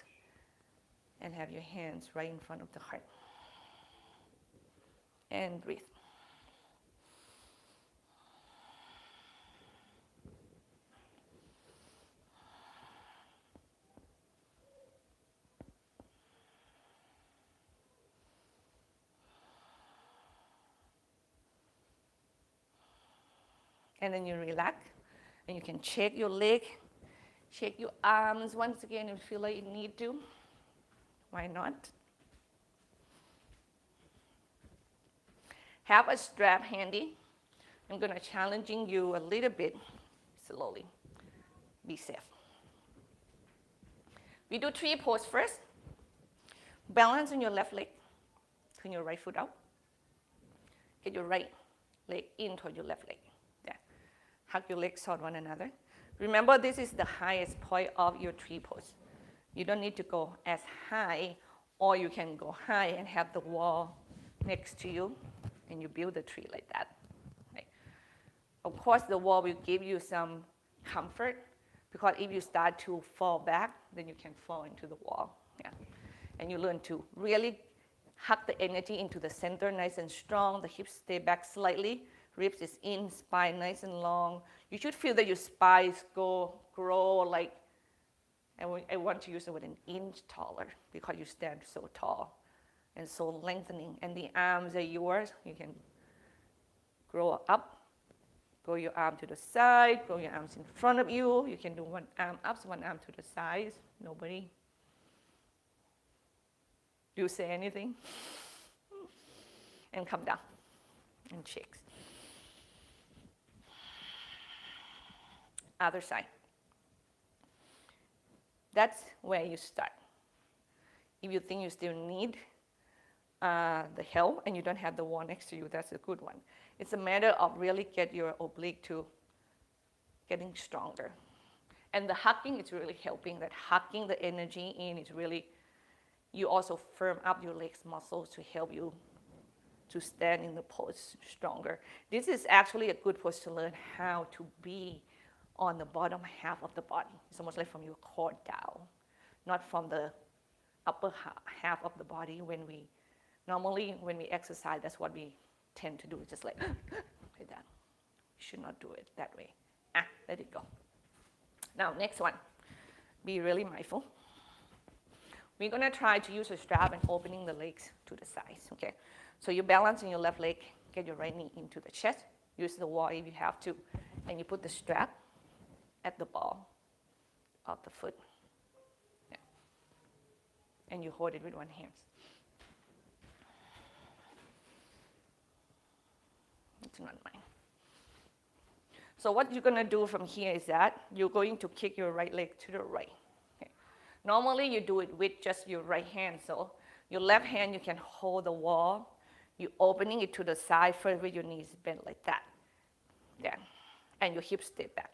and have your hands right in front of the heart. And breathe. And then you relax, And you can shake your leg, shake your arms once again if you feel like you need to. Why not? Have a strap handy. I'm going to challenging you a little bit slowly. Be safe. We do tree pose first. Balance on your left leg. Turn your right foot out. Get your right leg in toward your left leg. Yeah. Hug your legs toward one another. Remember, this is the highest point of your tree pose. You don't need to go as high, or you can go high and have the wall next to you, and you build the tree like that. Right? Of course, the wall will give you some comfort, because if you start to fall back, then you can fall into the wall. Yeah. And you learn to really hug the energy into the center, nice and strong. The hips stay back slightly. Ribs is in, spine nice and long. You should feel that your spine grow like, I want to use the word an inch taller, because you stand so tall and so lengthening. And the arms are yours. You can grow up. Grow your arm to the side, grow your arms in front of you. You can do one arm up, one arm to the sides. Nobody. Do you say anything? And come down and shakes. Other side. That's where you start. If you think you still need the help and you don't have the wall next to you, that's a good one. It's a matter of really get your oblique to getting stronger. And the hugging is really helping. That hugging the energy in is really, you also firm up your legs muscles to help you to stand in the pose stronger. This is actually a good pose to learn how to be on the bottom half of the body. It's almost like from your core down, not from the upper half of the body. Normally when we exercise, that's what we tend to do, just like that. You should not do it that way. Let it go. Now, next one. Be really mindful. We're going to try to use a strap and opening the legs to the sides, okay? So you balance on your left leg, get your right knee into the chest, use the wall if you have to, and you put the strap at the ball of the foot. Yeah. And you hold it with one hand. It's not mine. So what you're going to do from here is that you're going to kick your right leg to the right. Okay. Normally you do it with just your right hand. So your left hand, you can hold the wall. You're opening it to the side first with your knees bent like that. Yeah. And your hips stay back.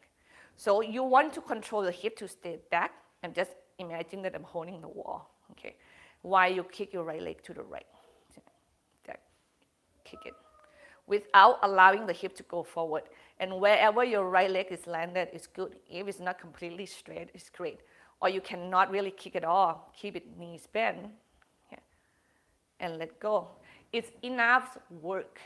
So you want to control the hip to stay back, and just imagine that I'm holding the wall, okay? While you kick your right leg to the right. There. Kick it. Without allowing the hip to go forward. And wherever your right leg is landed is good. If it's not completely straight, it's great. Or you cannot really kick it all. Keep it knees bent. Yeah. And let go. It's enough work.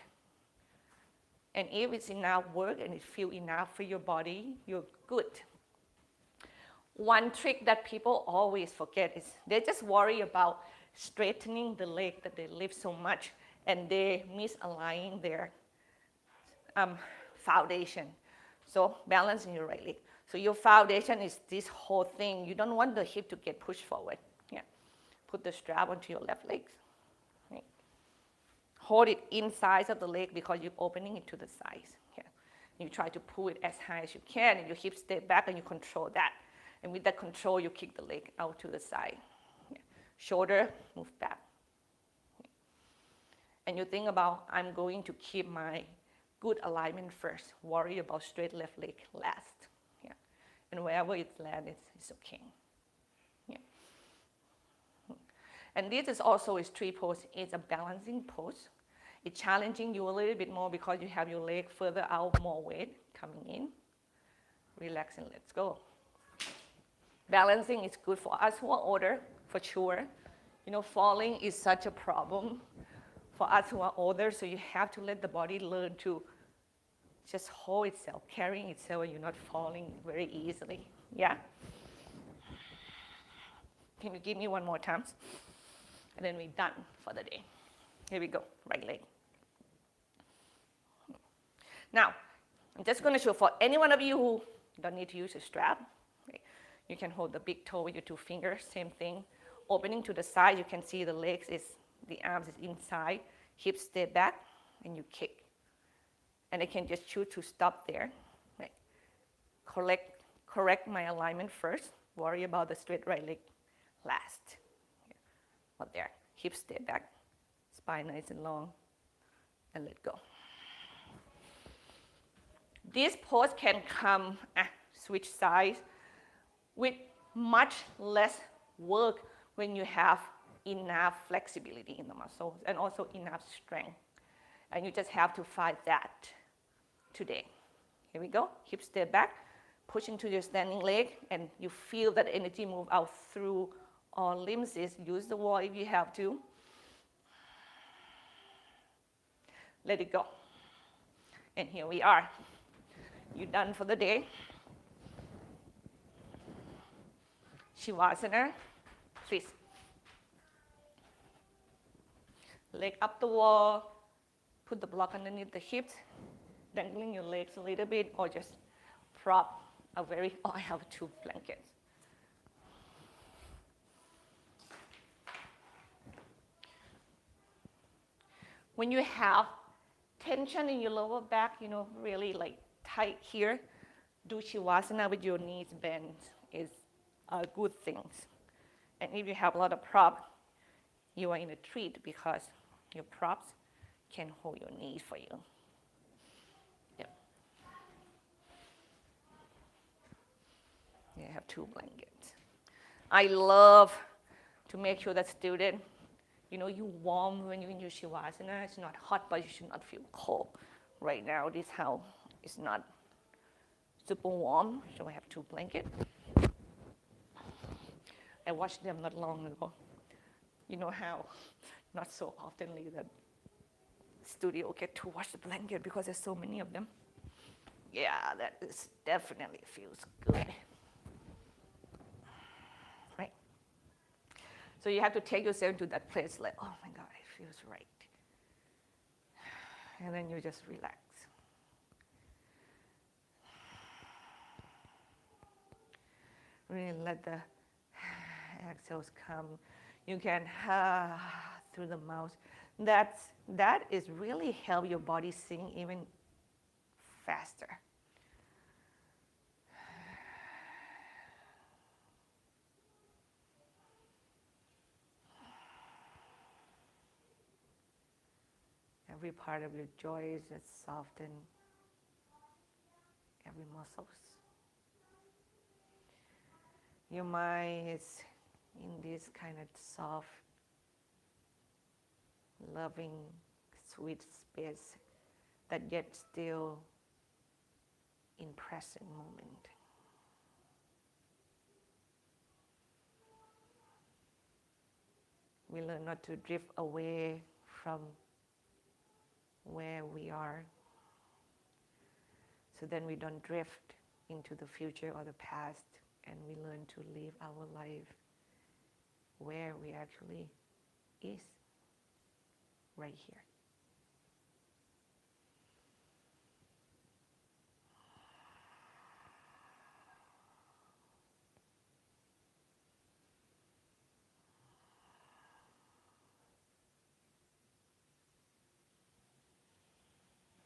And if it's enough work and it feels enough for your body, you're good. One trick that people always forget is they just worry about straightening the leg that they lift so much, and they misalign their foundation. So balance in your right leg. So your foundation is this whole thing. You don't want the hip to get pushed forward. Yeah. Put the strap onto your left leg. Right. Hold it inside of the leg because you're opening it to the sides. Yeah. You try to pull it as high as you can, and your hips stay back, and you control that. And with that control, you kick the leg out to the side. Yeah. Shoulder, move back. Yeah. And you think about, I'm going to keep my good alignment first. Worry about straight left leg last. Yeah. And wherever it's landed, it's okay. Yeah. And this is also a tree pose. It's a balancing pose. It's challenging you a little bit more because you have your leg further out, more weight coming in. Relax and let's go. Balancing is good for us who are older, for sure. You know, falling is such a problem for us who are older, so you have to let the body learn to just hold itself, carrying itself, and you're not falling very easily. Yeah? Can you give me one more time? And then we're done for the day. Here we go, right leg. Now, I'm just going to show for any one of you who Don't need to use a strap. Right? You can hold the big toe with your two fingers, same thing. Opening to the side, you can see the legs the arms is inside, hips stay back, and you kick. And I can just choose to stop there. Right? Correct my alignment first. Worry about the straight right leg last. But there, hips stay back, spine nice and long, and let go. This pose can come, switch sides, with much less work when you have enough flexibility in the muscles and also enough strength. And you just have to find that today. Here we go, hips stay back, pushing to your standing leg, and you feel that energy move out through all limbs. Use the wall if you have to. Let it go. And here we are. You're done for the day. Shavasana, please. Leg up the wall, put the block underneath the hips, dangling your legs a little bit, or just prop I have two blankets. When you have tension in your lower back, really like tight here, do Shavasana with your knees bent is a good thing. And if you have a lot of prop, you are in a treat because your props can hold your knees for you. Yep. You have two blankets. I love to make sure that student, you warm when you're in your Shavasana. It's not hot, but you should not feel cold. Right now, this house is not super warm, so I have two blankets. I watched them not long ago. You know how not so oftenly that studio get to watch the blanket because there's so many of them. Yeah, that is definitely feels good. Right? So you have to take yourself to that place like, oh my God, it feels right. And then you just relax. Really let the exhales come. You can through the mouth. That is really help your body sink even faster. Every part of your joints is softened. Every muscles. Your mind is in this kind of soft, loving, sweet space that yet still in present moment. We learn not to drift away from where we are, so then we don't drift into the future or the past, and we learn to live our life where we actually is, right here.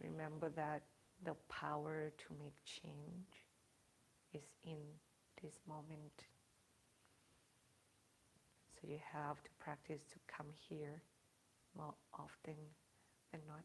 Remember that the power to make change is in this moment. So you have to practice to come here more often than not.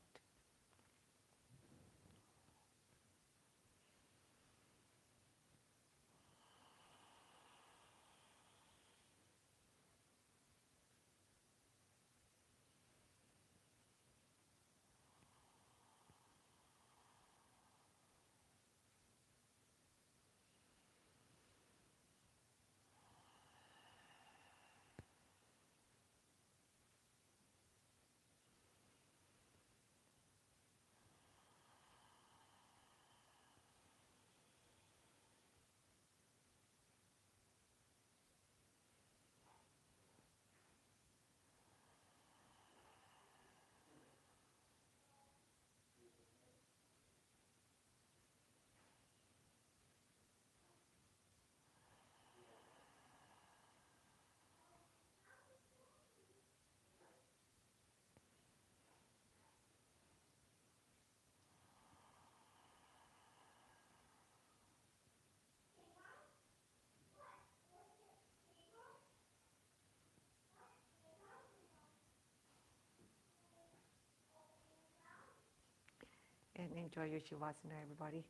and enjoy your Shavasana, everybody.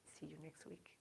See you next week.